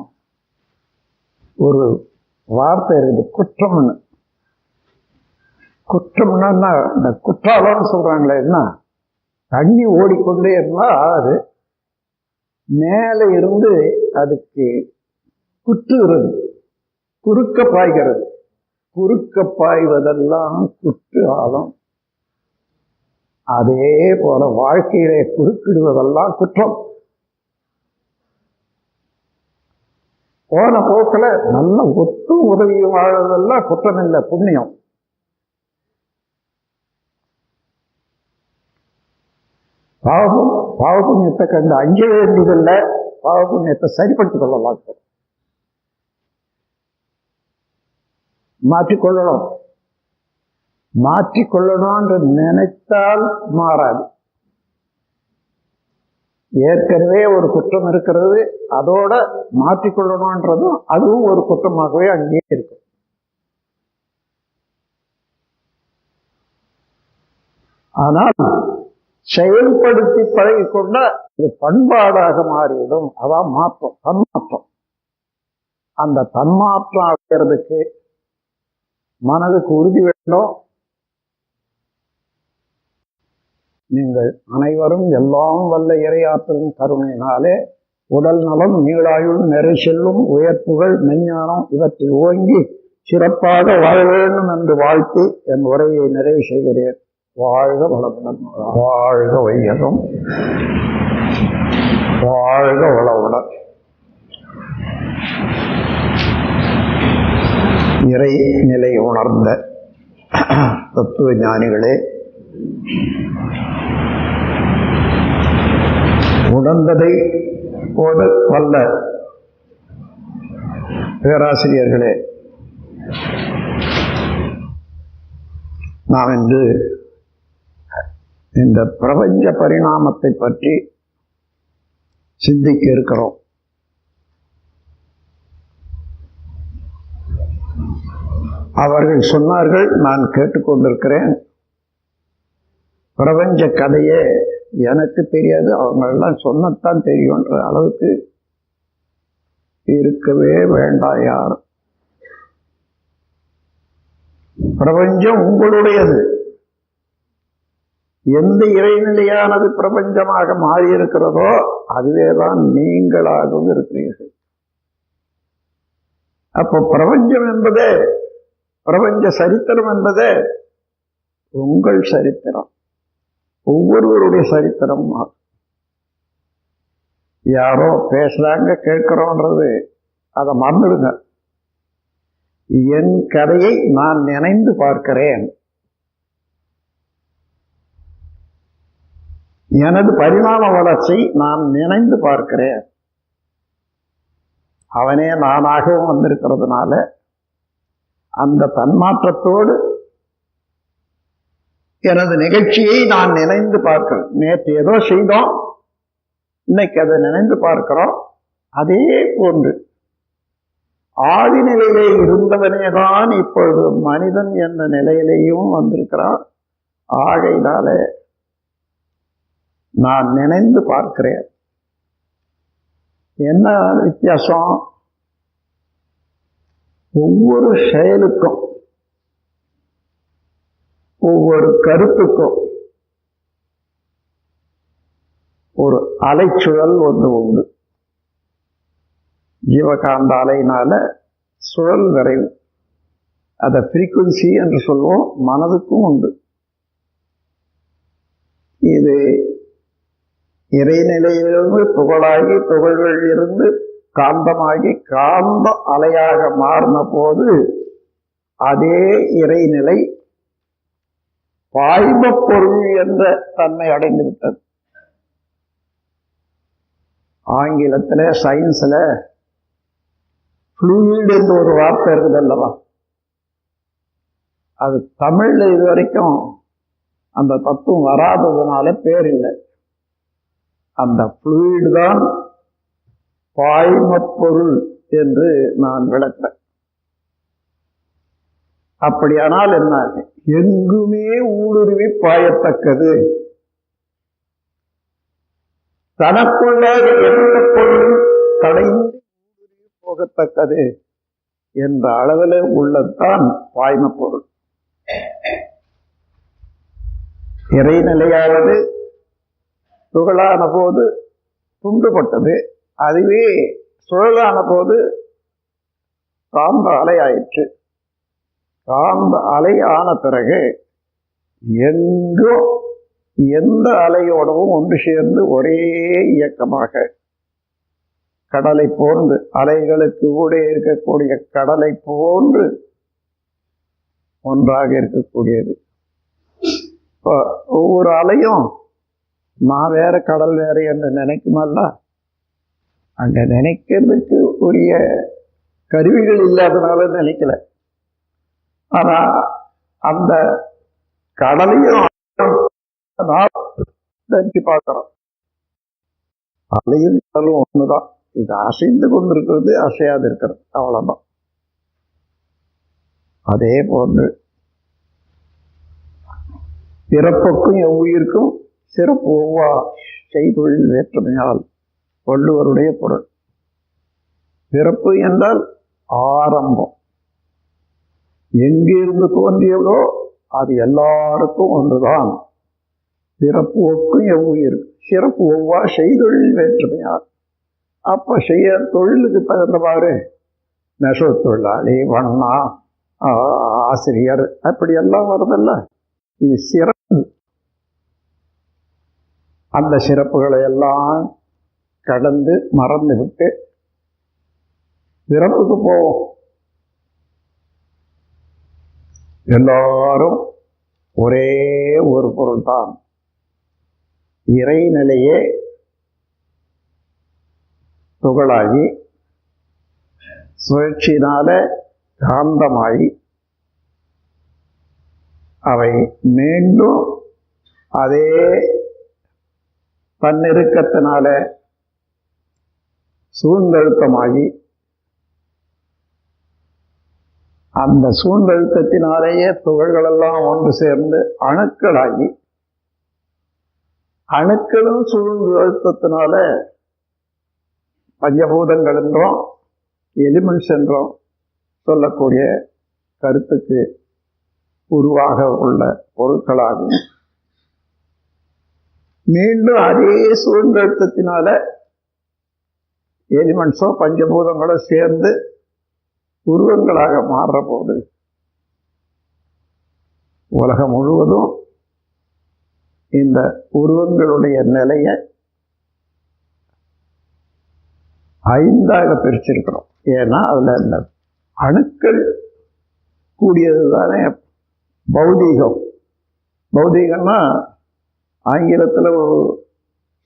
ஒரு வார்த்தை இருக்குது, குற்றம்னு. குற்றம்னா இந்த குற்றாலம்னு சொல்றாங்களே, என்ன தண்ணி ஓடிக்கொண்டே இருந்தா ஆறு மேலே இருந்து அதுக்கு குற்றுகிறது, குறுக்க பாய்கிறது. குறுக்க பாய்வதெல்லாம் குற்று ஆழம். அதே போல வாழ்க்கையிலே குறுக்கிடுவதெல்லாம் குற்றம். போன போக்கில் நல்ல ஒத்து உதவி வாழ்வதெல்லாம் குற்றம் இல்லை, புண்ணியம். பாவ புண்ணியத்தை கண்டு அஞ்ச வேண்டியதில்லை, பாவ புண்ணியத்தை சரிப்படுத்திக் கொள்ளலாம், மாற்றிக்கொள்ளணும். மாற்றிக்கொள்ளணும் என்று நினைத்தால் மாறாது. ஏற்கனவே ஒரு குற்றம் இருக்கிறது, அதோட மாற்றிக்கொள்ளணும்ன்றதும் அதுவும் ஒரு குற்றமாகவே அங்கேயே இருக்கும். ஆனால் செயல்படுத்தி பழகிக்கொண்ட இது பண்பாடாக மாறிவிடும். அதான் மாற்றம், தன்மாற்றம். அந்த தன்மாற்றம் அடைகிறதுக்கு மனதுக்கு உறுதி வேண்டும். நீங்கள் அனைவரும் எல்லாம் வல்ல இறையாற்றலின் கருணையினாலே உடல் நலம், நீளாயுள், நிறை செல்லும், உயர்ப்புகள், மெஞ்ஞானம் இவற்றில் ஓங்கி சிறப்பாக வாழ வேண்டும் என்று வாழ்த்தி என் உரையை நிறைவு செய்கிறேன். வாழ்க வளமுடன், வாழ்க வையகம், வாழ்க வளமுடன். இறை நிலை உணர்ந்த தத்துவ ஞானிகளே, உணர்ந்ததை போல வல்ல பேராசிரியர்களே, நாம் இன்று இந்த பிரபஞ்ச பரிணாமத்தை பற்றி சிந்திக்க இருக்கிறோம். அவர்கள் சொன்னார்கள், நான் கேட்டுக்கொண்டிருக்கிறேன், பிரபஞ்ச கதையே எனக்கு தெரியாது, அவங்களெல்லாம் சொன்னத்தான் தெரியும்ன்ற அளவுக்கு இருக்கவே வேண்டாம் யார். பிரபஞ்சம் உங்களுடையது. எந்த இறைநிலையானது பிரபஞ்சமாக மாறியிருக்கிறதோ அதுவேதான் நீங்களாகவும் இருக்கிறீர்கள். அப்போ பிரபஞ்சம் என்பதே, பிரபஞ்ச சரித்திரம் என்பதே உங்கள் சரித்திரம், ஒவ்வொருவருடைய சரித்திரம். யாரோ பேசுறாங்க கேட்கிறோன்றது அதை மறந்துடுங்க. என் கதையை நான் நினைந்து பார்க்கிறேன், எனது பரிணாம வளர்ச்சி நான் நினைந்து பார்க்கிறேன். அவனே நானாகவும் வந்திருக்கிறதுனால அந்த தன்மாற்றத்தோடு எனது நிகழ்ச்சியை நான் நினைந்து பார்க்கிறேன். நேற்று ஏதோ செய்தோம், இன்னைக்கு அதை நினைந்து பார்க்கிறோம். அதே போன்று ஆதி நிலையிலே இருந்தவனே தான் இப்பொழுது மனிதன் என்ற நிலையிலேயும் வந்திருக்கிறான். ஆகையினாலே நான் நினைந்து பார்க்கிறேன். என்ன வித்தியாசம்? ஒவ்வொரு செயலுக்கும், ஒவ்வொரு கருத்துக்கும் ஒரு அலைச்சுழல் ஒன்று உண்டு. ஜீவகாந்த அலையினால சுழல் விரைவு, அதை ஃப்ரீக்குவன்சி என்று சொல்வோம். மனதுக்கும் உண்டு. இது இறைநிலையிலிருந்து துகளாகி, துகள்கள் இருந்து காந்தமாகி, காந்த அலையாக மாறின போது அதே இறைநிலை பாய்ம பொருள் என்ற தன்மை அடைந்து விட்டது. ஆங்கிலத்தில் சயின்ஸ்ல ஃப்ளூயிட் என்ற ஒரு வார்த்தை இருக்குது அல்லவா, அது தமிழ்ல இதுவரைக்கும் அந்த தத்துவம் வராததுனால பேர் இல்லை. அந்த ஃப்ளூயிட் தான் பாய்ம பொருள் என்று நான் விளக்கிறேன். அப்படியானால் என்ன? எங்குமே ஊடுருவி பாயத்தக்கது, தனக்குள்ள எந்த பொருள் தடைந்து ஊடுருவி போகத்தக்கது என்ற அளவில் உள்ளதுதான் பாய்ம பொருள். இறைநிலையானது துகளான போது துண்டுபட்டது, அதுவே சுழலான போது காந்த அலை ஆயிற்று. காந்த அலை ஆன பிறகு எங்கோ எந்த அலையோடவும் ஒன்று சேர்ந்து ஒரே இயக்கமாக கடலை போன்று, அலைகளுக்கு கூட இருக்கக்கூடிய கடலை போன்று ஒன்றாக இருக்கக்கூடியது. இப்போ ஒவ்வொரு அலையும் நான் வேற கடல் வேற என்று நினைக்குமல்ல, அங்க நினைக்கிறதுக்கு உரிய கருவிகள் இல்லாதனால நினைக்கல. ஆனா அந்த கடலையும் நினைச்சு பார்க்கிறோம். அலையும் கடலும் ஒண்ணுதான். இது அசைந்து கொண்டிருக்கிறது, அசையாது இருக்கிறது, அவ்வளவுதான். அதே போன்று பிறப்புக்கும் எவ்வுயிருக்கும் சிறப்பு ஒவ்வா செய்தொழில் வேற்றுமையால் வள்ளுவருடைய பொருள். பிறப்பு என்றால் ஆரம்பம், எங்கிருந்து தோன்றியதோ அது எல்லாருக்கும் ஒன்றுதான். பிறப்பு ஒக்கும் எவ்வுயிருக்கும் சிறப்பு ஒவ்வா செய்தொழில் வேற்றுமையால். அப்ப செய்ய தொழிலுக்கு தகுந்தவாறு நெசவு தொழிலாளி, வண்ணா, ஆசிரியர், அப்படி எல்லாம் வருதல்ல. இது சிறப்பு. அந்த சிறப்புகளை எல்லாம் கடந்து மறந்து விட்டு பிறப்புக்கு போவோம். எல்லாரும் ஒரே ஒரு பொருள் தான். இறைநிலையே துகளாகி சுழற்சியினால காந்தமாகி அவை மீண்டும் அதே தன்னிறுக்கத்தினால சூழ்ந்தழுத்தமாகி அந்த சூழ்ந்தழுத்தத்தினாலேயே துகள்களெல்லாம் ஒன்று சேர்ந்து அணுக்களாகி அணுக்களும் சூழ்ந்தழுத்தத்தினால பஞ்சபூதங்கள் என்றும் எலிமெண்ட்ஸ் என்றும் சொல்லக்கூடிய கருத்துக்கு உருவாக உள்ள பொருட்களாகும். மீண்டும் அதே சூழ்ந்தழுத்தத்தினால எலிமெண்ட்ஸோ பஞ்சபூதங்களோ சேர்ந்து உருவங்களாக மாறுற போது உலகம் முழுவதும் இந்த உருவங்களுடைய நிலையை 5ஆக பிரிச்சிருக்கிறோம். ஏன்னா அதுல இந்த அணுக்கள் கூடியது தானே பௌதீகம். பௌதீகம்னா ஆங்கிலத்தில் ஒரு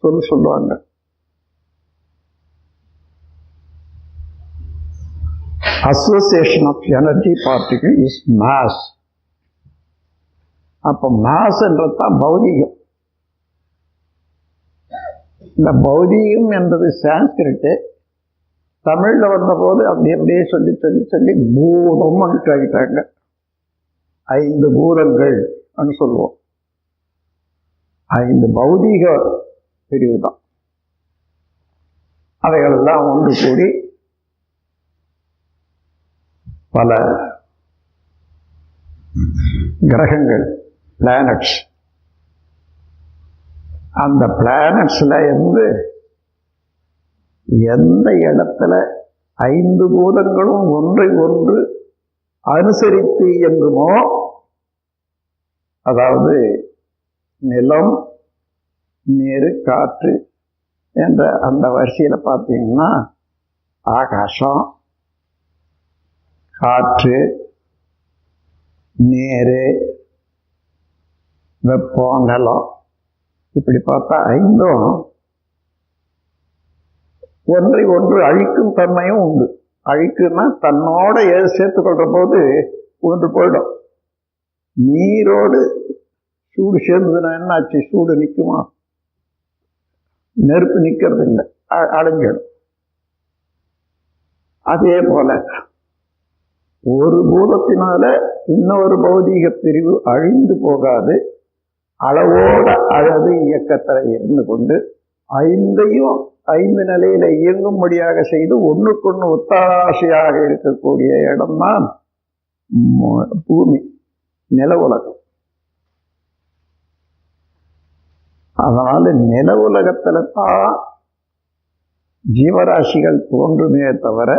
சொல் சொல்லுவாங்க, association of energy particle is mass. அப்ப மாஸ் என்றதான் பௌதீகம். இந்த பௌதீகம் என்பது சான்ஸ்கிரிட்டு. தமிழ்ல வந்த போது அப்படி அப்படியே சொல்லி சொல்லி சொல்லி பூதம் ஆகிட்டாங்க. 5 பூதங்கள் சொல்லுவோம். 5 பௌதீக பிரிவு தான். அவைகளெல்லாம் ஒன்று கூடி பல கிரகங்கள், பிளானட்ஸ். அந்த பிளானட்ஸ்ல இருந்து எந்த இடத்துல 5 பூதங்களும் ஒன்றை ஒன்று அனுசரித்து இயங்குமோ, அதாவது நிலம், நீர், காற்று என்ற அந்த வரிசையில பார்த்தீங்கன்னா ஆகாசம், காற்று, நீர், வெப்பம், நிலம், இப்படி பார்த்தா 5ம் ஒன்றை ஒன்று அழிக்கும் தன்மையும் உண்டு. அழிக்குன்னா தன்னோட சேர்த்துக்கொள்ற போது ஒன்று போயிடும். நீரோடு சூடு சேர்ந்ததுன்னா என்ன ஆச்சு? சூடு நிற்குமா? நெருப்பு நிற்கிறது இல்லை, அடைஞ்சிடும். அதே போல ஒரு பூதத்தினால இன்னொரு பௌதீக பிரிவு அழிந்து போகாது. அளவோட அளவு இயக்கத்தில் இருந்து கொண்டு 5ஐயும் 5 நிலையில இயங்கும்படியாக செய்து ஒன்றுக்கொன்று ஒத்தாசையாக இருக்கக்கூடிய இடம்தான் பூமி, நில உலகம். அதனால நில உலகத்துல தான் ஜீவராசிகள் தோன்றுமே தவிர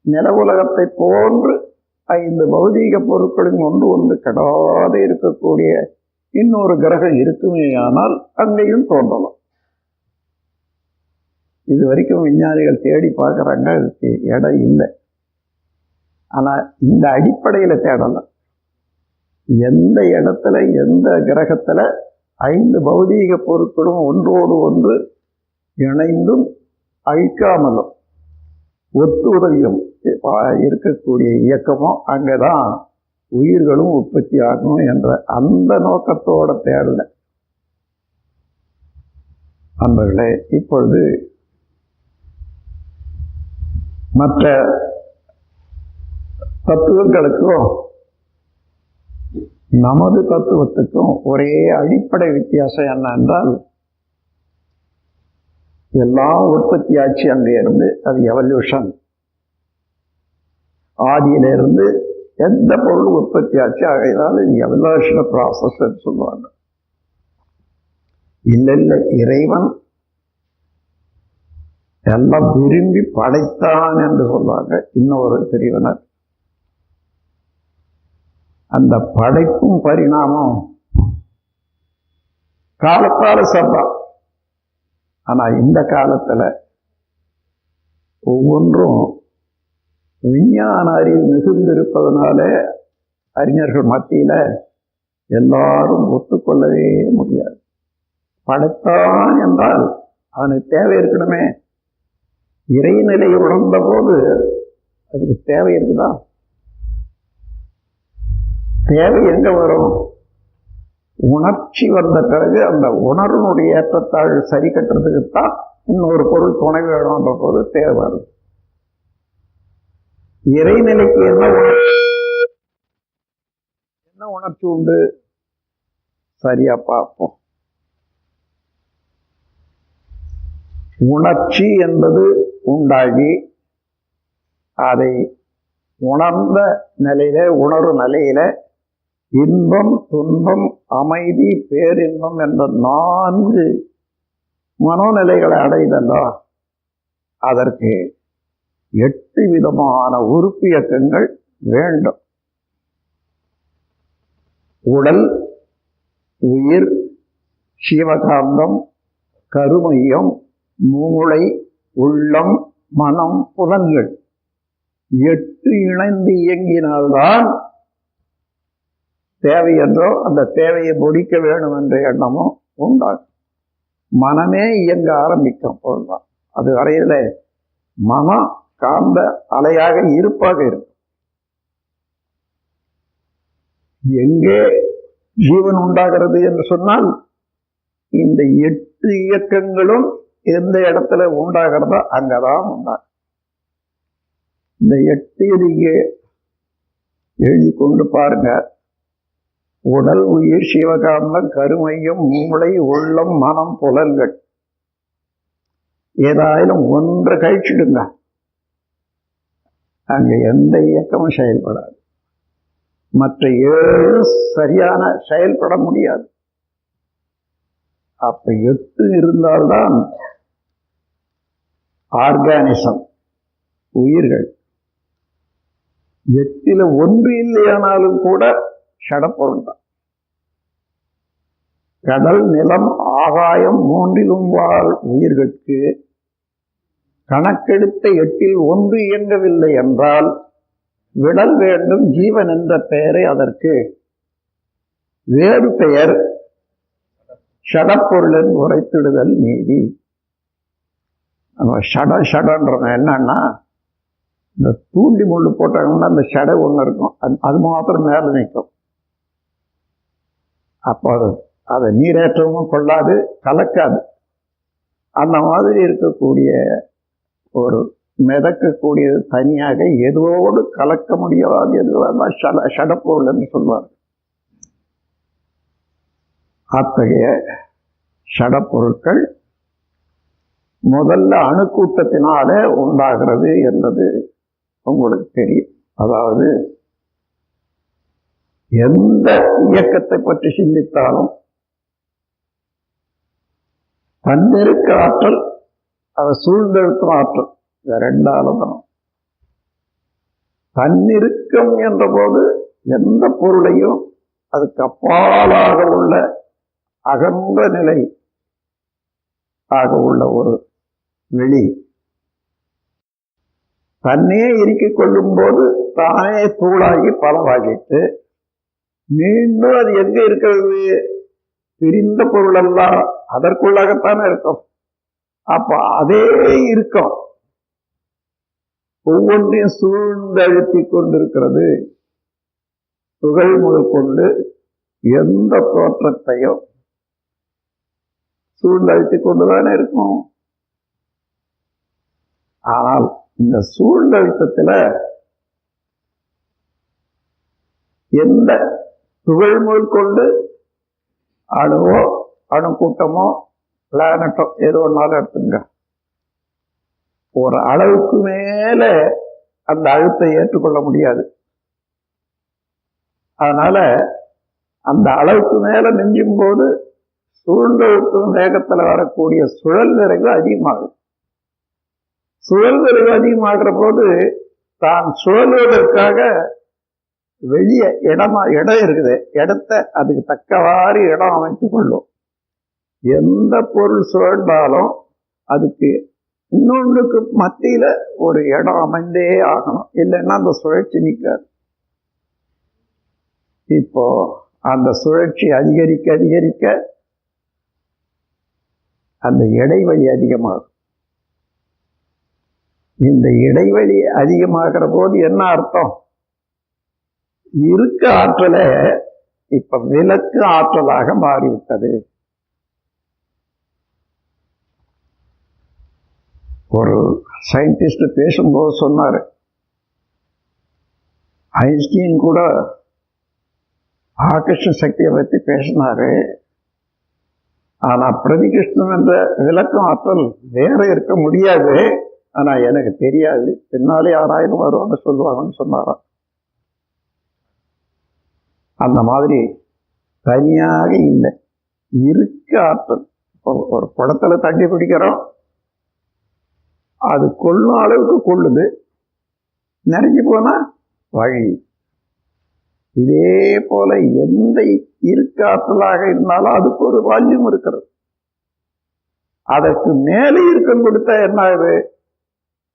நில உலகத்தை போன்று 5 பௌதீக பொருட்களும் ஒன்று ஒன்று கெடாது இருக்கக்கூடிய இன்னொரு கிரகம் இருக்குமே ஆனால் அங்கேயும் தோன்றலாம். இது வரைக்கும் விஞ்ஞானிகள் தேடி பார்க்குறாங்க, அதுக்கு இடம் இல்லை. ஆனால் இந்த அடிப்படையில் தேடலாம். எந்த இடத்துல எந்த கிரகத்தில் 5 பௌதீக பொருட்களும் ஒன்றோடு ஒன்று இணைந்தும் அழிக்காமலும் ஒத்துதவியும் இருக்கக்கூடிய இயக்கமோ அங்கேதான் உயிர்களும் உற்பத்தி ஆகும் என்ற அந்த நோக்கத்தோட தேடல. அன்பர்களே, இப்பொழுது மற்ற தத்துவங்களுக்கும் நமது தத்துவத்துக்கும் ஒரே அடிப்படை வித்தியாசம் என்ன என்றால், எல்லாம் உற்பத்தி ஆட்சி அங்கே இருந்து அது எவல்யூஷன். ஆதியிலிருந்து எந்த பொருள் உற்பத்தி ஆச்சு, ஆகையினால இது எவல்யூஷன் ப்ராசஸ் சொல்லுவாங்க. இல்லை, இறைவன் எல்லாம் விரும்பி படைத்தான் என்று சொல்லுவாங்க இன்னொரு பிரிவினர். அந்த படைப்பும் பரிணாமம் காலத்தால சொல்றான். ஆனா இந்த காலத்துல ஒவ்வொன்றும் விஞ்ஞான அறிவு மிகுந்திருப்பதனால அறிஞர்கள் மத்தியில எல்லாரும் ஒத்துக்கொள்ளவே முடியாது. படைத்தான் என்றால் அவனுக்கு தேவை இருக்கணுமே. இறைநிலையை உணர்ந்த போது அதுக்கு தேவை இருக்குதா? தேவை எங்க வரும்? உணர்ச்சி வந்த பிறகு அந்த உணர்வுடைய ஏற்றத்தாழ் சரி கட்டுறதுக்குத்தான் இன்னொரு பொருள் துணை வேணும்ன்ற போது தேவை வருது. இறைநிலைக்கு என்ன உணர்ச்சி உண்டு? சரியா பார்ப்போம். உணர்ச்சி என்பது உண்டாகி அதை உணர்ந்த நிலையில, உணர்வு நிலையில இன்பம், துன்பம், அமைதி, பேரின்பம் என்ற 4 மனோநிலைகளை அடைதல்லோ, அதற்கு 8 விதமான உறுப்பு இயக்கங்கள் வேண்டும். உடல், உயிர், சிவகாந்தம், கருமையம், மூளை, உள்ளம், மனம், புலன்கள் 8 இணைந்து இயங்கினால்தான் தேவை என்றோ அந்த தேவையை முடிக்க வேண்டும் என்ற எண்ணமும் உண்டாகும். மனமே இயங்க ஆரம்பிக்கும் போதுதான். அது வரையில மனம் காந்த அலையாக இருப்பாக இருக்கும். எங்கே ஜீவன் உண்டாகிறது என்று சொன்னால் இந்த 8 இயக்கங்களும் எந்த இடத்துல உண்டாகிறதோ அங்கதான் உண்டாகும். இந்த 8 நீங்க எழுதி கொண்டு பாருங்க. உடல், உயிர், சிவகாந்தம், கருமையம், மூளை, உள்ளம், மனம், புலன்கள். ஏதாயிலும் ஒன்றை கழிச்சிடுங்க, அங்க எந்த இயக்கமும் செயல்படாது. மற்ற 7 சரியான செயல்பட முடியாது. அப்ப 8 இருந்தால்தான் ஆர்கானிசம், உயிர்கள். 8ல் 1 இல்லையானாலும் கூட ஷடப்பொருள் தான். கடல், நிலம், ஆகாயம் 3லும் வாழ் உயிர்களுக்கு கணக்கெடுத்த 8ல் 1 இயங்கவில்லை என்றால் விடல் வேண்டும். ஜீவன் என்ற பெயரை அதற்கு வேறு பெயர் ஷடப்பொருளின் உரைத்திடுதல் நீதி. நம்ம ஷடன்றது என்னன்னா, இந்த தூண்டி முள்ளு போட்டாங்கன்னா அந்த ஷடை ஒன்று இருக்கும், அது மாத்திரம் மேலே நிற்கும். அப்போ அதை நீரேற்றமும் கொள்ளாது, கலக்காது. அந்த மாதிரி இருக்கக்கூடிய ஒரு மிதக்கக்கூடியது தனியாக எதோடு கலக்க முடியாது. எதுவாக ஷடப்பொருள் என்று சொல்வார்கள். அத்தகைய ஷடப்பொருட்கள் முதல்ல அணுக்கூட்டத்தினால உண்டாகிறது என்பது உங்களுக்கு தெரியும். அதாவது எந்த இயக்கத்தை பற்றி சிந்தித்தாலும் தன்னிருக்க ஆற்றல், அதை சூழ்ந்தெழுத்தும் ஆற்றல், இந்த 2 தன்னிருக்கம் என்ற போது எந்த பொருளையும் அதுக்கு அப்பாலாக உள்ள அகன்ற நிலை ஆக உள்ள ஒரு வெளி தன்னையே இறுக்கிக் கொள்ளும் போது தானே தூளாகி பலவாகிட்டு மீண்டும் அது எங்க இருக்கிறது? பிரிந்த பொருள் எல்லாம் அதற்குள்ளாகத்தானே இருக்கும். அப்ப அதே இருக்கும், ஒவ்வொன்றையும் சூழ்ந்தழுத்தி கொண்டிருக்கிறது. துகள் முதல் கொண்டு எந்த தோற்றத்தையும் சூழ்ந்தழுத்தி கொண்டுதானே இருக்கும். ஆனால் இந்த சூழ்ந்தழுத்தத்துல எந்த துகள் முதல் கொண்டு அணுவோ அணுக்கூட்டமோ பிளானட்டோ ஏதோ ஒன்னாலும் எடுத்துங்க, ஒரு அளவுக்கு மேல அந்த அழுத்தை ஏற்றுக்கொள்ள முடியாது. அதனால அந்த அளவுக்கு மேல நெஞ்சும் போது சூழ்ந்தழுத்தும் வேகத்துல வரக்கூடிய சுழல் நிறைவு அதிகமாகும். சுழல் நிறைவு அதிகமாகிற போது தான் சுழல்வதற்காக வெளியே இடம் இருக்குது, இடத்த அதுக்கு தக்கவாறு இடம் அமைத்துக் கொள்ளும். எந்த பொருள் சுழன்றாலும் அதுக்கு இன்னொன்றுக்கு மத்தியில ஒரு இடம் அமைந்தே ஆகணும், இல்லைன்னா அந்த சுழற்சி நிற்காது. இப்போ அந்த சுழற்சி அதிகரிக்க அதிகரிக்க அந்த இடைவெளி அதிகமாகும். இந்த இடைவெளி அதிகமாகிற போது என்ன அர்த்தம்? இருக்க ஆற்றல இப்ப விலக்கு ஆற்றலாக மாறிவிட்டது. ஒரு சயின்டிஸ்ட் பேசும்போது சொன்னாரு, ஐன்ஸ்டீன் கூட ஆகர்ஷண சக்தியை பற்றி பேசினாரு. ஆனா பிரதிகிருஷ்ணம் என்ற விளக்கம் ஆற்றல் வேற இருக்க முடியாது, ஆனா எனக்கு தெரியாது, பின்னாலே யாராயிரம் வருவாங்க சொல்லுவாங்கன்னு சொன்னாராம். அந்த மாதிரி தனியாக இல்லை, இருக்க ஆற்றல். ஒரு குளத்துல தண்ணி பிடிக்கிறோம், அது கொள்ளும் அளவுக்கு கொள்ளுது, நிறைஞ்சு போனா வழி. இதே போல எந்த இருக்க ஆற்றலாக இருந்தாலும் அதுக்கு ஒரு வால்யூம் இருக்கிறது. அதற்கு மேலே இருக்கம் கொடுத்தா என்ன ஆகுது?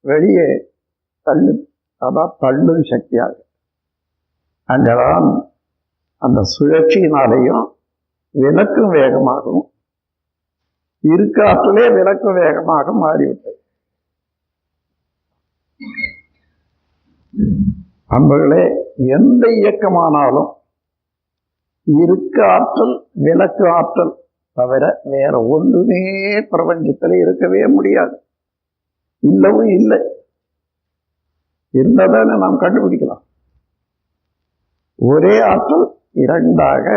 வெளியே தள்ளு, அதான் தள்ளும் சக்தியாக. அங்கதான் அந்த சுழற்சியினாலேயும் விளக்கும் வேகமாகவும் இருக்க ஆற்றலே விளக்கும் வேகமாக மாறிவிட்டது. அன்பர்களே, எந்த இயக்கமானாலும் இருக்க ஆற்றல் விளக்கு ஆற்றல் தவிர வேற ஒன்றுமே பிரபஞ்சத்தில் இருக்கவே முடியாது. இல்லவும் இல்லை, இருந்தாதானே நாம் கண்டுபிடிக்கலாம். ஒரே ஆற்றல் இரண்டாக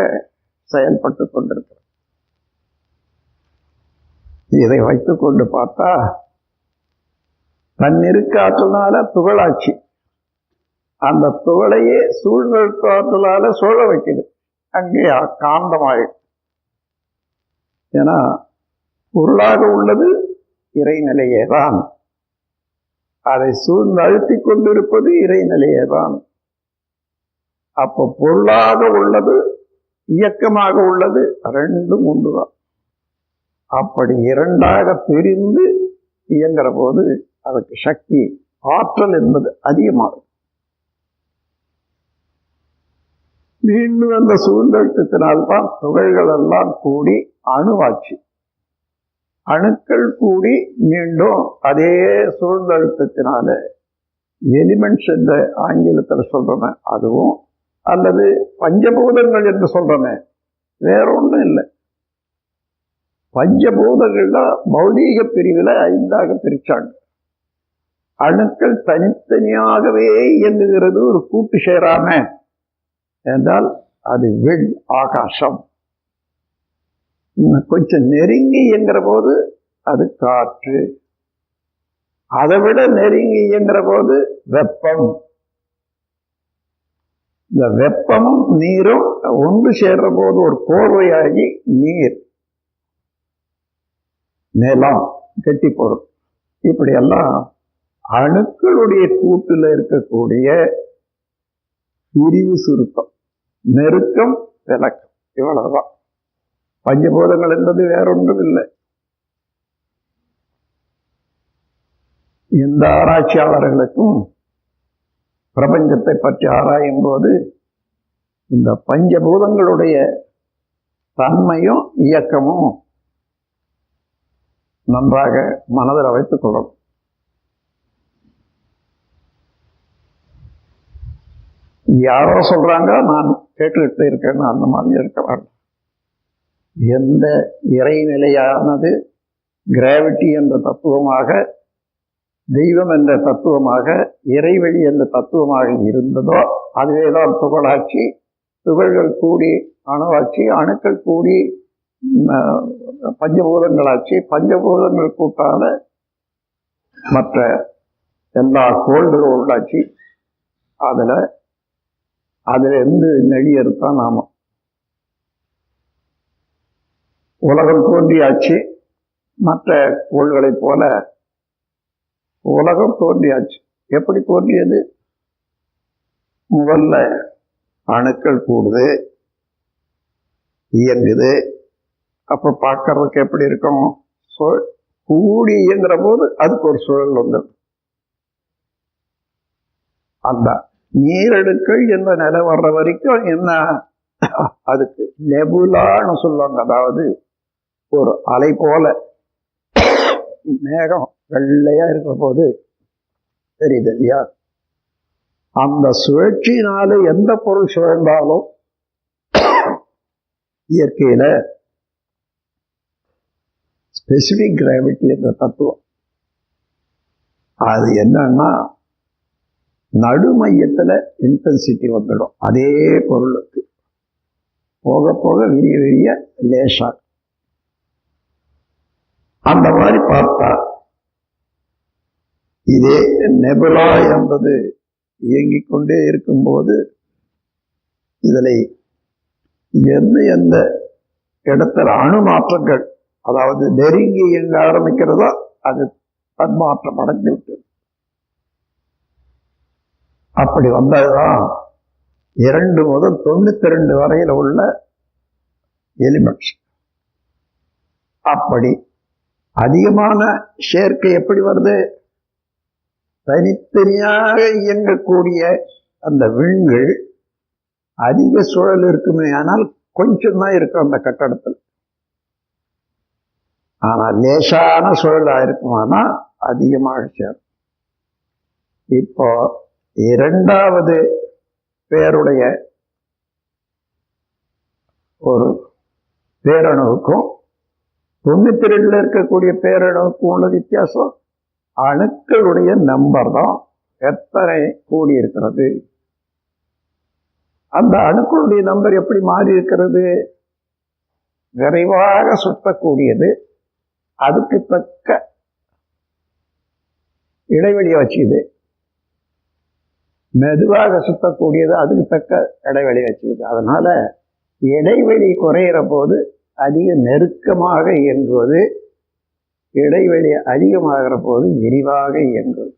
செயல்பட்டு கொண்டிருக்கிறது. இதை வைத்துக் கொண்டு பார்த்தா தன் இருக்க ஆற்றலால துகளாட்சி, அந்த துகளையே சூழ்நிறுத்த ஆற்றலால சோழ வைக்குது, அங்கே காந்தமாயிடும். ஏன்னா பொருளாக உள்ளது இறைநிலையேதான், அதை சூழ்ந்து அழுத்தி கொண்டிருப்பது இறைநிலையேதான். அப்போ பொருளாக உள்ளது இயக்கமாக உள்ளது ரெண்டும் ஒன்றுதான். அப்படி இரண்டாக பிரிந்து இயங்குற போது அதற்கு சக்தி ஆற்றல் என்பது அதிகமாகும். மீண்டும் அந்த சூழ்ந்தழுத்தத்தினால்தான் துகள்கள் எல்லாம் கூடி அணுவாச்சு, அணுக்கள் கூடி மீண்டும் அதே சூழ்ந்தழுத்தத்தினால எலிமெண்ட்ஸ் என்ற ஆங்கிலத்தில் சொல்றோமே அதுவும், அல்லது பஞ்சபூதங்கள் என்று சொல்றோமே, வேற ஒன்றும் இல்லை. பஞ்சபூதங்கள்ல பௌதீக பிரிவுல 5ஆக பிரிச்சாங்க. அணுக்கள் தனித்தனியாகவே இயங்குகிறது, ஒரு கூட்டு சேராம என்றால் அது விண் ஆகாசம். இன்னும் கொஞ்சம் நெருங்கி இயங்குற போது அது காற்று, அதை விட நெருங்கி இயங்குற போது வெப்பம். இந்த வெப்பமும் நீரும் ஒன்று சேர்ற போது ஒரு கோர்வையாகி நீர், நிலம், கெட்டி பொருள், இப்படியெல்லாம் அணுக்களுடைய கூட்டுல இருக்கக்கூடிய பிரிவு சுருக்கம், நெருக்கம் விளக்கம். இவ்வளவுதான். பஞ்சபூதங்கள் என்பது வேறொன்றும் இல்லை. எந்த ஆராய்ச்சியாளர்களுக்கும் பிரபஞ்சத்தை பற்றி ஆராயும் போது இந்த பஞ்சபூதங்களுடைய தன்மையும் இயக்கமும் நன்றாக மனதில் வைத்துக் கொள்ளணும். யாரோ சொல்றாங்க, நான் கேட்டுக்கிட்டு இருக்கேன்னு அந்த மாதிரி இருக்க வேண்டும். எந்த இறைநிலையானது கிராவிட்டி என்ற தத்துவமாக, தெய்வம் என்ற தத்துவமாக, இறைவெளி என்ற தத்துவமாக இருந்ததோ அதுவேதான் துகளாட்சி. துகள்கள் கூடி அணுவாட்சி, அணுக்கள் கூடி பஞ்சபூதங்களாட்சி, பஞ்சபூதங்கள் கூட்டால மற்ற எல்லா கோள்களும் உள்ளாட்சி. அதுல இருந்து நெளியறுத்தான் நாம. உலகம் தோன்றியாச்சு. மற்ற கோள்களைப் போல உலகம் தோன்றியாச்சு. எப்படி தோன்றியது? முதல்ல அணுக்கள் கூடுது, இயங்குது. அப்ப பார்க்கறதுக்கு எப்படி இருக்கும்? கூடி இயங்குற போது அதுக்கு ஒரு சுழல் வந்துடும். அந்த நீரடுக்கள் என்ற நிலை வர்ற வரைக்கும் என்ன, அதுக்கு நெபுலான்னு சொல்லுவாங்க. அதாவது ஒரு அலை போல மேகம் வெள்ளையா இருக்கிற போது தெரியுது இல்லையா? அந்த சுழற்சியினால எந்த பொருள் சுழன்றாலும் இயற்கையில ஸ்பெசிபிக் கிராவிட்டி என்ற தத்துவம். அது என்னன்னா, நடுமையத்துல இன்டென்சிட்டி வந்துடும். அதே பொருளுக்கு போக போக விரிய விரிய லேசா. அந்த மாதிரி பார்த்தா இதே நெபுலா என்பது இயங்கிக் கொண்டே இருக்கும்போது இதில் எந்த இடத்துல அணு மாற்றங்கள், அதாவது நெருங்கி எங்க ஆரம்பிக்கிறதோ அது தன்மாற்றம் அடைஞ்சு விட்டு, அப்படி வந்ததுதான் 2 முதல் 92 வரையில உள்ள எலிமெண்ட்ஸ். அப்படி அதிகமான சேர்க்கை எப்படி வருது? தனித்தனியாக இயங்கக்கூடிய அந்த விண்கள் அதிக சுழல் இருக்குமே, ஆனால் கொஞ்சம் தான் இருக்கும் அந்த கட்டடத்தில். ஆனால் லேசான சுழலா இருக்குமானா அதிகமாக சேரும். இப்போ 2வது பேருடைய ஒரு பேரணுவுக்கும் 92 இருக்கக்கூடிய பேரணுவுக்கும் உள்ள வித்தியாசம் அணுக்களுடைய நம்பர் தான். எத்தனை கூடி இருக்கிறது, அந்த அணுக்களுடைய நம்பர் எப்படி மாறி இருக்கிறது? விரைவாக சுற்றக்கூடியது அதுக்கு தக்க இடைவெளியை வச்சுது, மெதுவாக சுற்றக்கூடியது அதுக்கு தக்க இடைவெளி வச்சுக்குது. அதனால இடைவெளி குறையிற போது அதிக நெருக்கமாக இயங்குவது, இடைவெளி அதிகமாகிற போது விரிவாக இயங்குவது.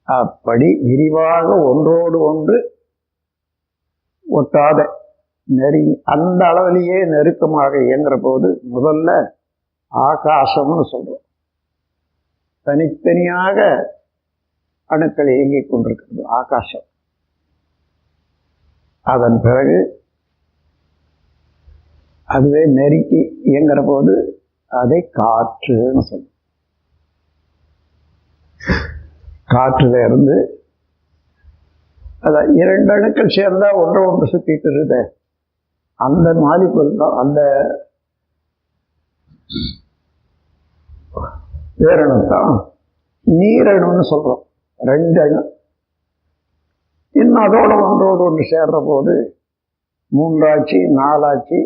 அப்படி விரிவாக ஒன்றோடு ஒன்று ஒட்டாத நெருங்கி அந்த அளவிலேயே நெருக்கமாக இயங்குற போது முதல்ல ஆகாசம்னு சொல்றோம். தனித்தனியாக அணுக்கள் இயங்கிக் கொண்டிருக்கிறது ஆகாசம். அதன் பிறகு அதுவே நெருக்கி இயங்குற போது அதை காற்றுன்னு சொல்லும். காற்றுல இருந்து அதான் 2 அணுக்கள் சேர்ந்தா ஒன்று சுத்திட்டு இருந்த அந்த மாலிகுல் தான், அந்த பேரணு தான் நீரணுன்னு சொல்றோம். 2 அணு இன்னும் அதோட ஒன்றோடு ஒன்று சேர்ற போது 3ஆச்சு 4ஆச்சு.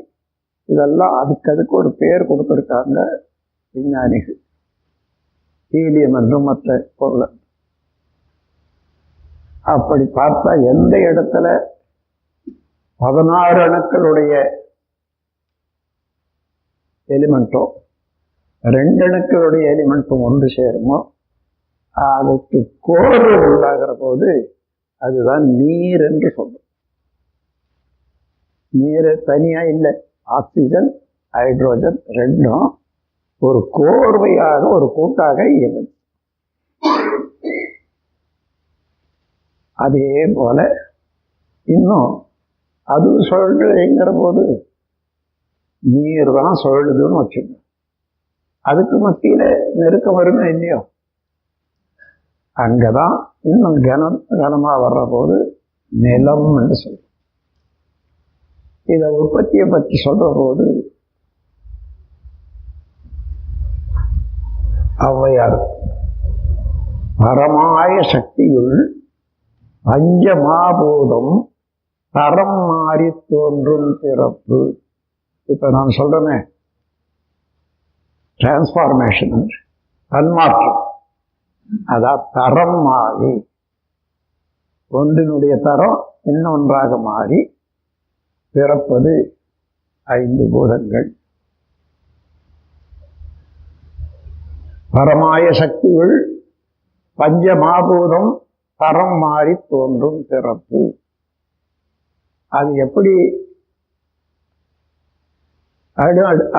இதெல்லாம் அதுக்கு ஒரு பேர் கொடுத்துருக்காங்க விஞ்ஞானிகள், ஹீலியம் என்றும் மற்ற பொருள். அப்படி பார்த்தா எந்த இடத்துல 16 அணுக்களுடைய எலிமெண்ட்டோ 2 அணுக்களுடைய எலிமெண்ட்டும் ஒன்று சேருமோ அதுக்கு கோர்வை உண்டாகிற போது அதுதான் நீர் என்று சொல்றோம். நீர் தனியா இல்லை, ஆக்சிஜன் ஹைட்ரோஜன் ரெண்டும் ஒரு கோர்வையாக ஒரு கூட்டாக இயங்குது. அதே போல இன்னும் அது சொல்லுங்கிற போது நீர் தான் சொல்லுதுன்னு வச்சுக்கணும். அதுக்கு மத்தியில நெருக்கம் வருமே இல்லையோ, அங்கதான் இன்னும் கனமா வர்ற போது நிலம் என்று சொல்லும். இத உற்பத்தியை பற்றி சொல்ற போது ஔவையார் பரமாய சக்தியுள் பஞ்சமாபூதம் தரம் மாறி தோன்றும் பிறப்பு. இப்ப நான் சொல்றேனே டிரான்ஸ்பார்மேஷன், தன்மாற்றம், அதான் தரம் மாறி ஒன்றினுடைய தரம் இன்னொன்றாக மாறி பிறப்பது 5 பூதங்கள். பரமாய சக்தியுள் பஞ்சமாபூதம் தரம் மாறி தோன்றும் பிறப்பு. அது எப்படி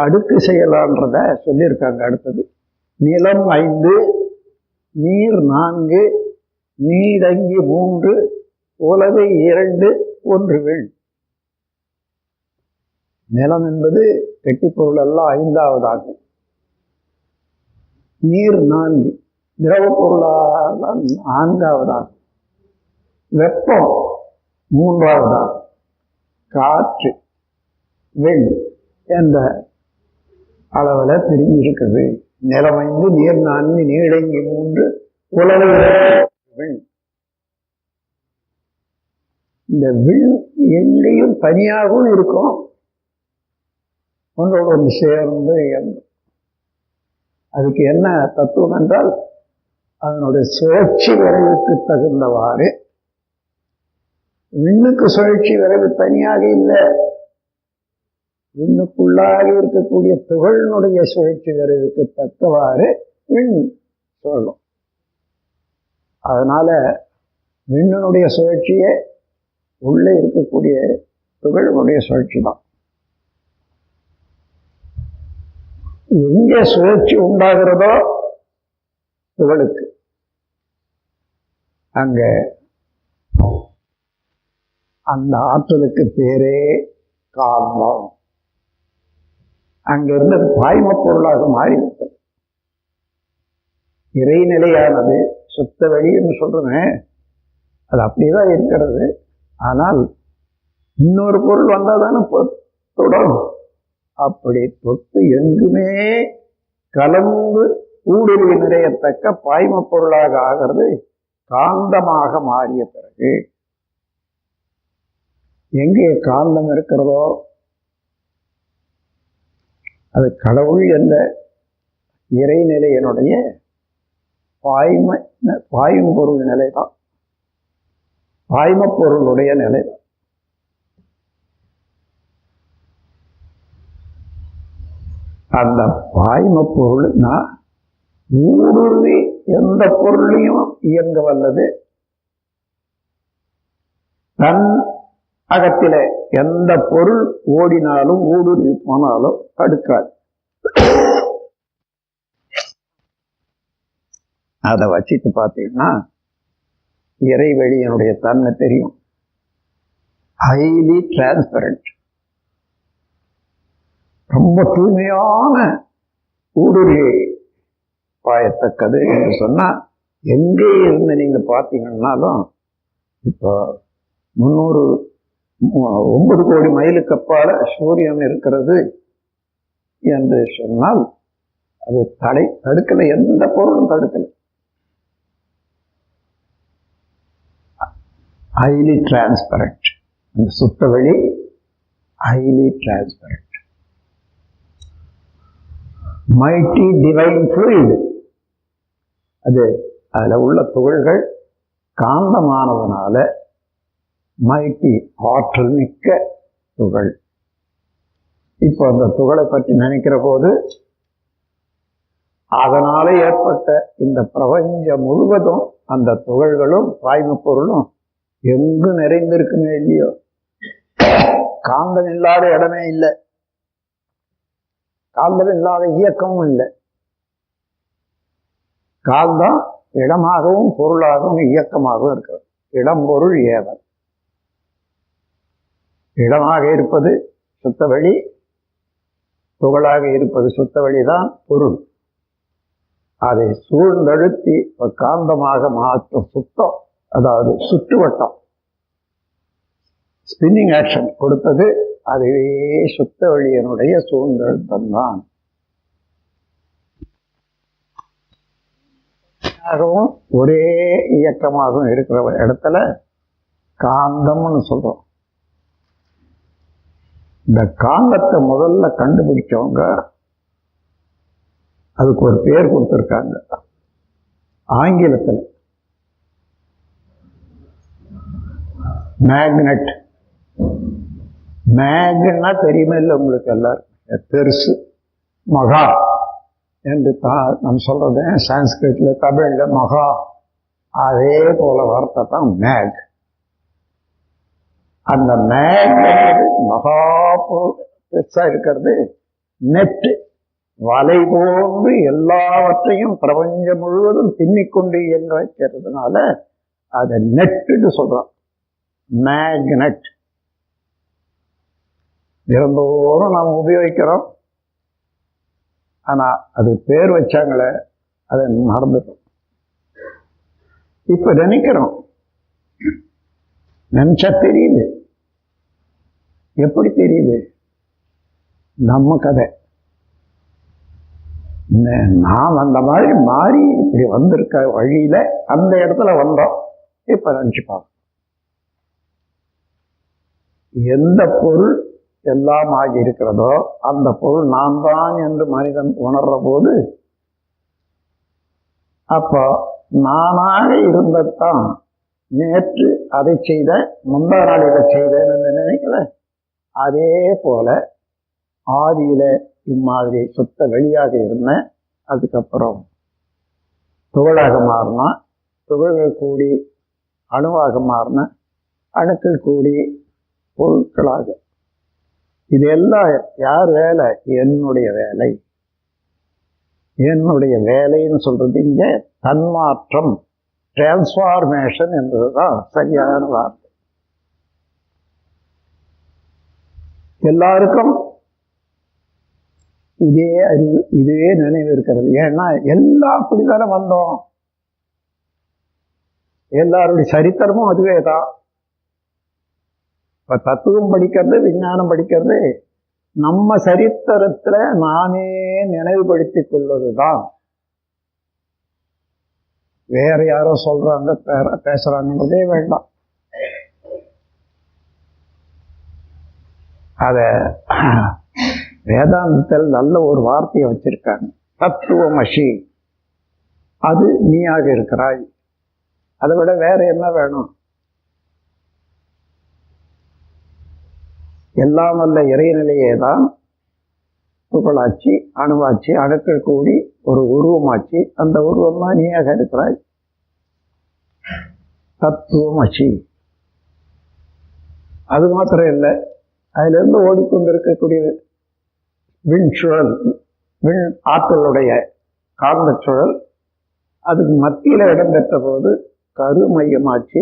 அடுக்கு செய்யலான்றத சொல்லியிருக்காங்க. அடுத்தது நிலம் 5, நீர் 4, நீடங்கி 3, உலகை 2, 1 வீண். நிலம் என்பது கெட்டிப்பொருள் எல்லாம் 5ஆவதாகும். நீர் 4, திரவ பொருளாக 4ஆவதாகும். வெப்பம் 3ஆவதாகும். காற்று வெண் என்ற அளவில் பிரிஞ்சிருக்குது. நிலம் 5, நீர் 4, நீடங்கி 3, உலகை 2 வெண். இந்த விண் எங்கேயும் தனியாகவும் இருக்கும், ஒன்றோடு ஒன்று சேர்ந்து இயங்கும். அதுக்கு என்ன தத்துவம் என்றால், அதனுடைய சுழற்சி விரைவுக்கு தகுந்தவாறு, விண்ணுக்கு சுழற்சி விரைவு தனியாக இல்லை, விண்ணுக்குள்ளாக இருக்கக்கூடிய துகளினுடைய சுழற்சி விரைவுக்கு தக்கவாறு விண் சொல்லும். அதனால விண்ணினுடைய சுழற்சியே உள்ளே இருக்கக்கூடிய துகளினுடைய சுழற்சி தான். எங்கே சுழற்சி உண்டாகிறதோ துகளுக்கு, அங்க அந்த ஆற்றலுக்கு பேரே காந்தம். அங்கிருந்து பாய்ம பொருளாக மாறிவிட்டது. இறைநிலையானது சுத்த வெளின்னு சொல்றேன், அது அப்படியேதான் இருக்கிறது. ஆனால் இன்னொரு பொருள் வந்தால் தானே தொடரும். அப்படி தொட்டு எங்குமே கலந்து ஊடுருவி நிறையத்தக்க பாய்ம பொருளாக ஆகிறது காந்தமாக மாறிய பிறகு. எங்கே காந்தம் இருக்கிறதோ அது கடவுள் என்ற இறைநிலையினுடைய பாயும் பொருள் நிலைதான், பாய்ம பொருளுடைய நிலைதான். அந்த பாய்ம பொருள்னா ஊடுருவி எந்த பொருளையும் இயங்க வல்லது. தன் அகத்தில எந்த பொருள் ஓடினாலும் ஊடுருவி போனாலும் தடுக்காது. அதை வச்சுட்டு பார்த்தீங்கன்னா இறைவெளியினுடைய தன்மை தெரியும். ஹைலி டிரான்ஸ்பரண்ட், ரொம்ப தூய்மையான ஊடுருவி பாயத்தக்கது என்று சொன்னா, எங்கே இருந்து நீங்க பார்த்தீங்கன்னாலும் இப்போ 9 கோடி மைலுக்கு அப்பால சூரியன் இருக்கிறது என்று சொன்னால் அது தடுக்கல, எந்த பொருளும் தடுக்கல. ஹைலி டிரான்ஸ்பரண்ட், அந்த சுத்த வெளி highly transparent. Mighty divine fluid, அது அதுல உள்ள துகள்கள் காந்தமானதுனால மைட்டி ஆற்றல் மிக்க துகள். இப்போ அந்த துகளை பற்றி நினைக்கிற போது அதனால ஏற்பட்ட இந்த பிரபஞ்சம் முழுவதும் அந்த துகள்களும் பாய்ம பொருளும் எங்கு நிறைந்திருக்குமே இல்லையோ, காந்தம் இல்லாத இடமே இல்லை, காந்தம் இல்லாத இயக்கமும் இல்லை. காந்தம் இடமாகவும் பொருளாகவும் இயக்கமாகவும் இருக்கிறது. இடம் பொருள் ஏவல். இடமாக இருப்பது சுத்த வெளி, துகளாக இருப்பது சுத்த வெளிதான் பொருள். அதை சூழ்ந்தழுத்தி காந்தமாக மாற்றும் சுத்தம், அதாவது சுற்றுவட்டம், ஸ்பின்னிங் ஆக்ஷன் கொடுத்தது அதுவே சுத்த வெளியனுடைய சூழ்ந்தழுத்தம் தான். ஒரே இயக்கமாகவும் இருக்கிற இடத்துல காந்தம்னு சொல்றோம். இந்த காந்தத்தை முதல்ல கண்டுபிடிச்சவங்க அதுக்கு ஒரு பேர் கொடுத்திருக்காங்க ஆங்கிலத்தில், மேக்னெட். மேக்னா தெரியுமே இல்லை உங்களுக்கு எல்லாரும், பெருசு, மகா என்று நம்ம சொல்றது சான்ஸ்கிரிட்ல, தமிழ்ல மகா, அதே போல வார்த்தை தான் மேக். அந்த மேக் மகா பெருசா இருக்கிறது நெட், வலை போன்று எல்லாவற்றையும் பிரபஞ்சம் முழுவதும் பின்னிக்கொண்டு இயங்க வைக்கிறதுனால அதை நெட்டுன்னு சொல்றோம், மேக்னெட். தினந்தோறும் நாம் உபயோகிக்கிறோம், ஆனா அது பேர் வச்சாங்களே அதை மறந்துட்டோம். இப்ப நினைக்கிறோம், நினைச்சா தெரியுது. எப்படி தெரியுது? நம்ம கதை. நாம் அந்த மாதிரி மாறி இப்படி வந்திருக்க வழியில அந்த இடத்துல வந்தோம். இப்ப நினைச்சுப்பாங்க, எந்த பொருள் எல்லாம் ஆகி இருக்கிறதோ அந்த பொருள் நான் தான் என்று மனிதன் உணர்ற போது, அப்போ நானாக இருந்ததான் நேற்று அதை செய்த, முந்தா நாள் இதை செய்தேன்னு நினைக்கல. அதே போல ஆதியில இம்மாதிரி சுத்த வெளியாக இருந்தேன். அதுக்கப்புறம் துகளாக மாறினா, துகள்கள் கூடி அணுவாக மாறின, அணுக்கள் கூடி பொருட்களாக. இதெல்லாம் யார் வேலை? என்னுடைய வேலை. என்னுடைய வேலைன்னு சொல்றது இங்க தன்மாற்றம், டிரான்ஸ்ஃபார்மேஷன் என்பதுதான் சரியான வார்த்தை. எல்லாருக்கும் இதே அறிவு, இதே நினைவு இருக்கிறது. ஏன்னா எல்லாம் அப்படித்தானே வந்தோம். எல்லாருடைய சரித்திரமும் அதுவே தான். இப்ப தத்துவம் படிக்கிறது, விஞ்ஞானம் படிக்கிறது, நம்ம சரித்திரத்துல நானே நினைவுபடுத்திக் கொள்வதுதான். வேற யாரோ சொல்றாங்க பேசுறாங்கன்றதே வேண்டாம். அத வேதாந்தத்தில் நல்ல ஒரு வார்த்தையை வச்சிருக்காங்க, தத்துவமசி. அது நீயாக இருக்கிறாய். அதை விட வேற என்ன வேணும்? எல்லாம் வல்ல இறைநிலையே தான் துகளாச்சி, அணுவாச்சி, அணுக்கள் கூடி ஒரு உருவமாச்சு. அந்த உருவம் தான் நீயாக இருக்கிறாய். தத்துவமசி. அது மாத்திரம் இல்லை, அதுல இருந்து ஓடிக்கொண்டிருக்கக்கூடிய விண்சுழல், விண் ஆற்றலுடைய காந்த சுழல், அதுக்கு மத்தியில இடம் பெற்ற போது கருமையமாச்சு.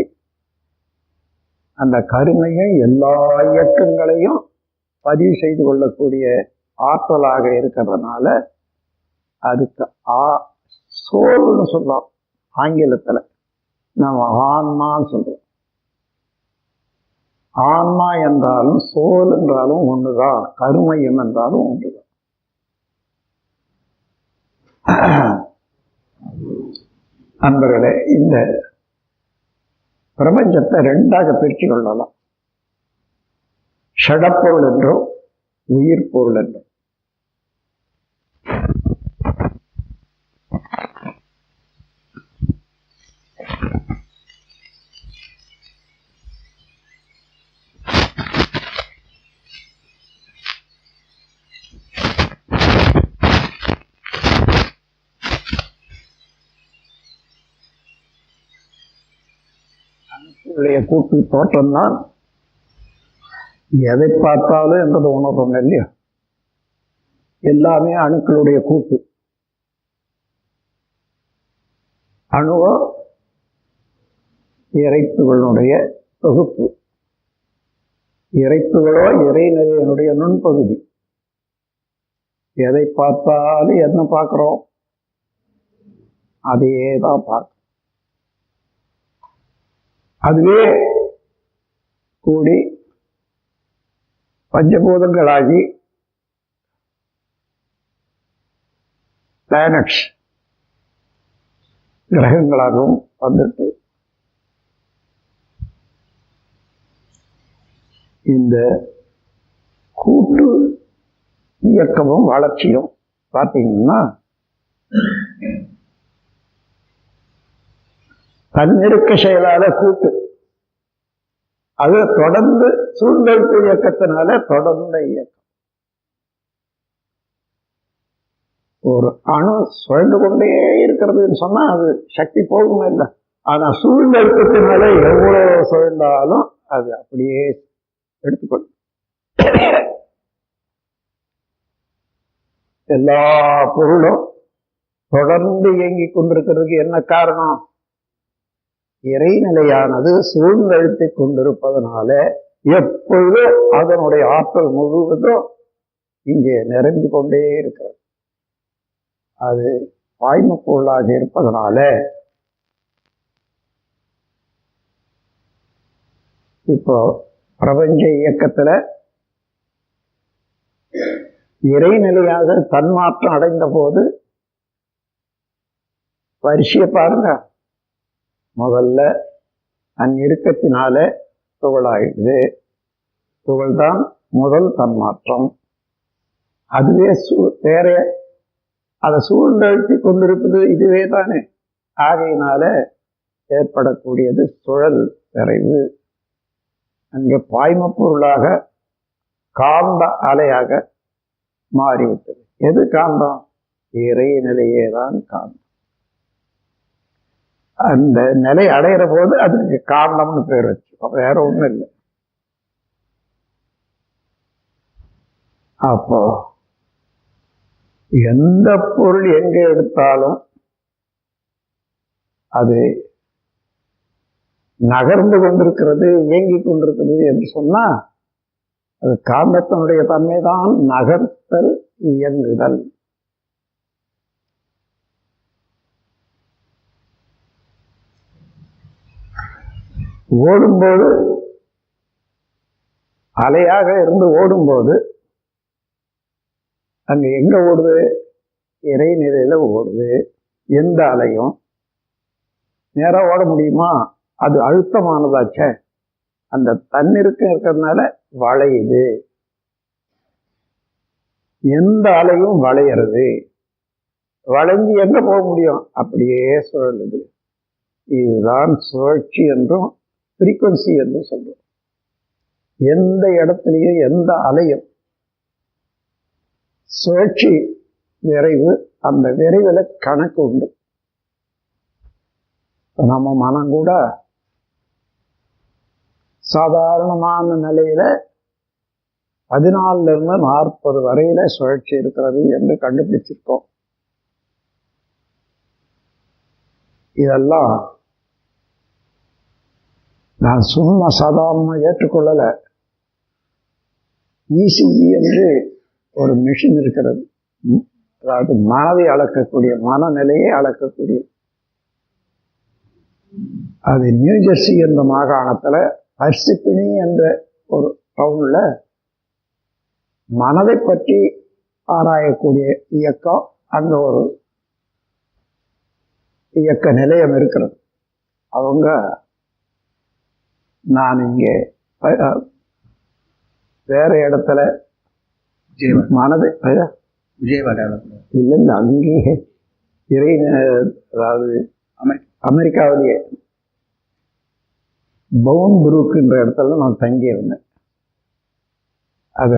அந்த கருமையும் எல்லா இயக்கங்களையும் பதிவு செய்து கொள்ளக்கூடிய ஆற்றலாக இருக்கிறதுனால அதுக்கு சோல்னு சொல்றோம். ஆங்கிலத்துல நம்ம ஆன்மான்னு சொல்றோம். ஆன்மா என்றாலும் சோல் என்றாலும் ஒண்ணுதான், கருமையம் என்றாலும் ஒன்றுதான். நண்பர்களே, இந்த பிரபஞ்சத்தை ரெண்டாக பிரித்து கொள்ளலாம். ஷடப்பொருள் என்றும் உயிர் பொருள் என்றும். கூட்டு தோற்றம்தான் எதை பார்த்தாலும் என்றது உணர்றோம் இல்லையா? எல்லாமே அணுக்களுடைய கூட்டு. அணுவோ இறைத்துகளுடைய தொகுப்பு. இறைத்துகளோ இறைநிலையினுடைய நுண்பகுதி. எதை பார்த்தாலும் என்ன பார்க்கிறோம்? அதையே தான் பார்க்கிறோம். அதுவே கூடி பஞ்சபூதங்களாகி பிளானட்ஸ் கிரகங்களாகவும் வந்துட்டு இந்த கூட்டு இயக்கமும் வளர்ச்சியும் பார்த்தீங்கன்னா தன்னிருக்க செயலாத கூட்டு. அது தொடர்ந்து சூழ்நிலை இயக்கத்தினால தொடர்ந்த இயக்கம். ஒரு அணு சுழண்டு கொண்டே இருக்கிறதுன்னு சொன்னா அது சக்தி போகுமே இல்லை. ஆனா சூழ்நிலைத்தினால எவ்வளவு சுழண்டாலும் அது அப்படியே எடுத்துக்கொள்ளும். எல்லா பொருளும் தொடர்ந்து இயங்கிக் கொண்டிருக்கிறதுக்கு என்ன காரணம்? இறைநிலையானது சூழ்நிலைத்து கொண்டிருப்பதனால எப்பொழுதும் அதனுடைய ஆற்றல் முழுவதும் இங்கே நிரம்பி கொண்டே இருக்கிறது. அது பாய்ம பொருளாக இருப்பதனால இப்போ பிரபஞ்ச இயக்கத்துல இறைநிலையாக தன்மாற்றம் அடைந்த போது வரிசையை பாருங்க. முதல்ல அந்நிருக்கத்தினால துகளாயிடுது. துகள் தான் முதல் தன்மாற்றம். அதுவே வேற அதை சூழ்நிறுத்தி கொண்டிருப்பது இதுவே தானே. ஆகையினால ஏற்படக்கூடியது சுழல் விரைவு. அங்கே பாய்ம பொருளாக காந்த அலையாக மாறிவிட்டது. எது காந்தம்? இறை நிலையே தான் காந்தம். அந்த நிலை அடைகிற போது அதுக்கு காந்தம்னு பேர் வச்சு, வேற ஒண்ணும் இல்லை. அப்போ எந்த பொருள் எங்க எடுத்தாலும் அது நகர்ந்து கொண்டிருக்கிறது, இயங்கிக் கொண்டிருக்கிறது என்று சொன்னா அது காந்தத்தினுடைய தன்மைதான் நகர்த்தல், இயங்குதல். ஓடும்போது அலையாக இருந்து ஓடும்போது அங்க எங்க ஓடுது? இறைநிலையில ஓடுது. எந்த அலையும் நேரா ஓட முடியுமா? அது அழுத்தமானதாச்ச. அந்த தன்னிருக்கம் இருக்கிறதுனால வளையுது. எந்த அலையும் வளையிறது. வளைஞ்சு எங்க போக முடியும்? அப்படியே சுழலுது. இதுதான் சுழற்சி என்றும் ஃப்ரீக்வன்சி என்றும் சொல்றோம். எந்த இடத்துலையும் எந்த அலையும் சுழற்சி விரைவு, அந்த விரைவில் கணக்கு உண்டு. நம்ம மனம் கூட சாதாரணமான நிலையில 14 இருந்து 40 வரையில சுழற்சி இருக்கிறது என்று கண்டுபிடிச்சிருக்கோம். இதெல்லாம் நான் சும்மா சாதாரண ஏற்றுக்கொள்ளல. இசிஜி என்று ஒரு மிஷின் இருக்கிறது. அதாவது மனதை அளக்கக்கூடிய, மனநிலையை அளக்கக்கூடிய. அது நியூஜெர்சி என்ற மாகாணத்துல பர்சிபினி என்ற ஒரு டவுன்ல மனதை பற்றி ஆராயக்கூடிய இயக்கம், அங்க ஒரு இயக்க நிலையம் இருக்கிறது. அவங்க நான் இங்கே வேற இடத்துல மனதை இல்லை அங்கேயே அதாவது அமெரிக்காவிலேயே பவுன் புரூக் என்ற இடத்துல நான் தங்கி இருந்தேன். அது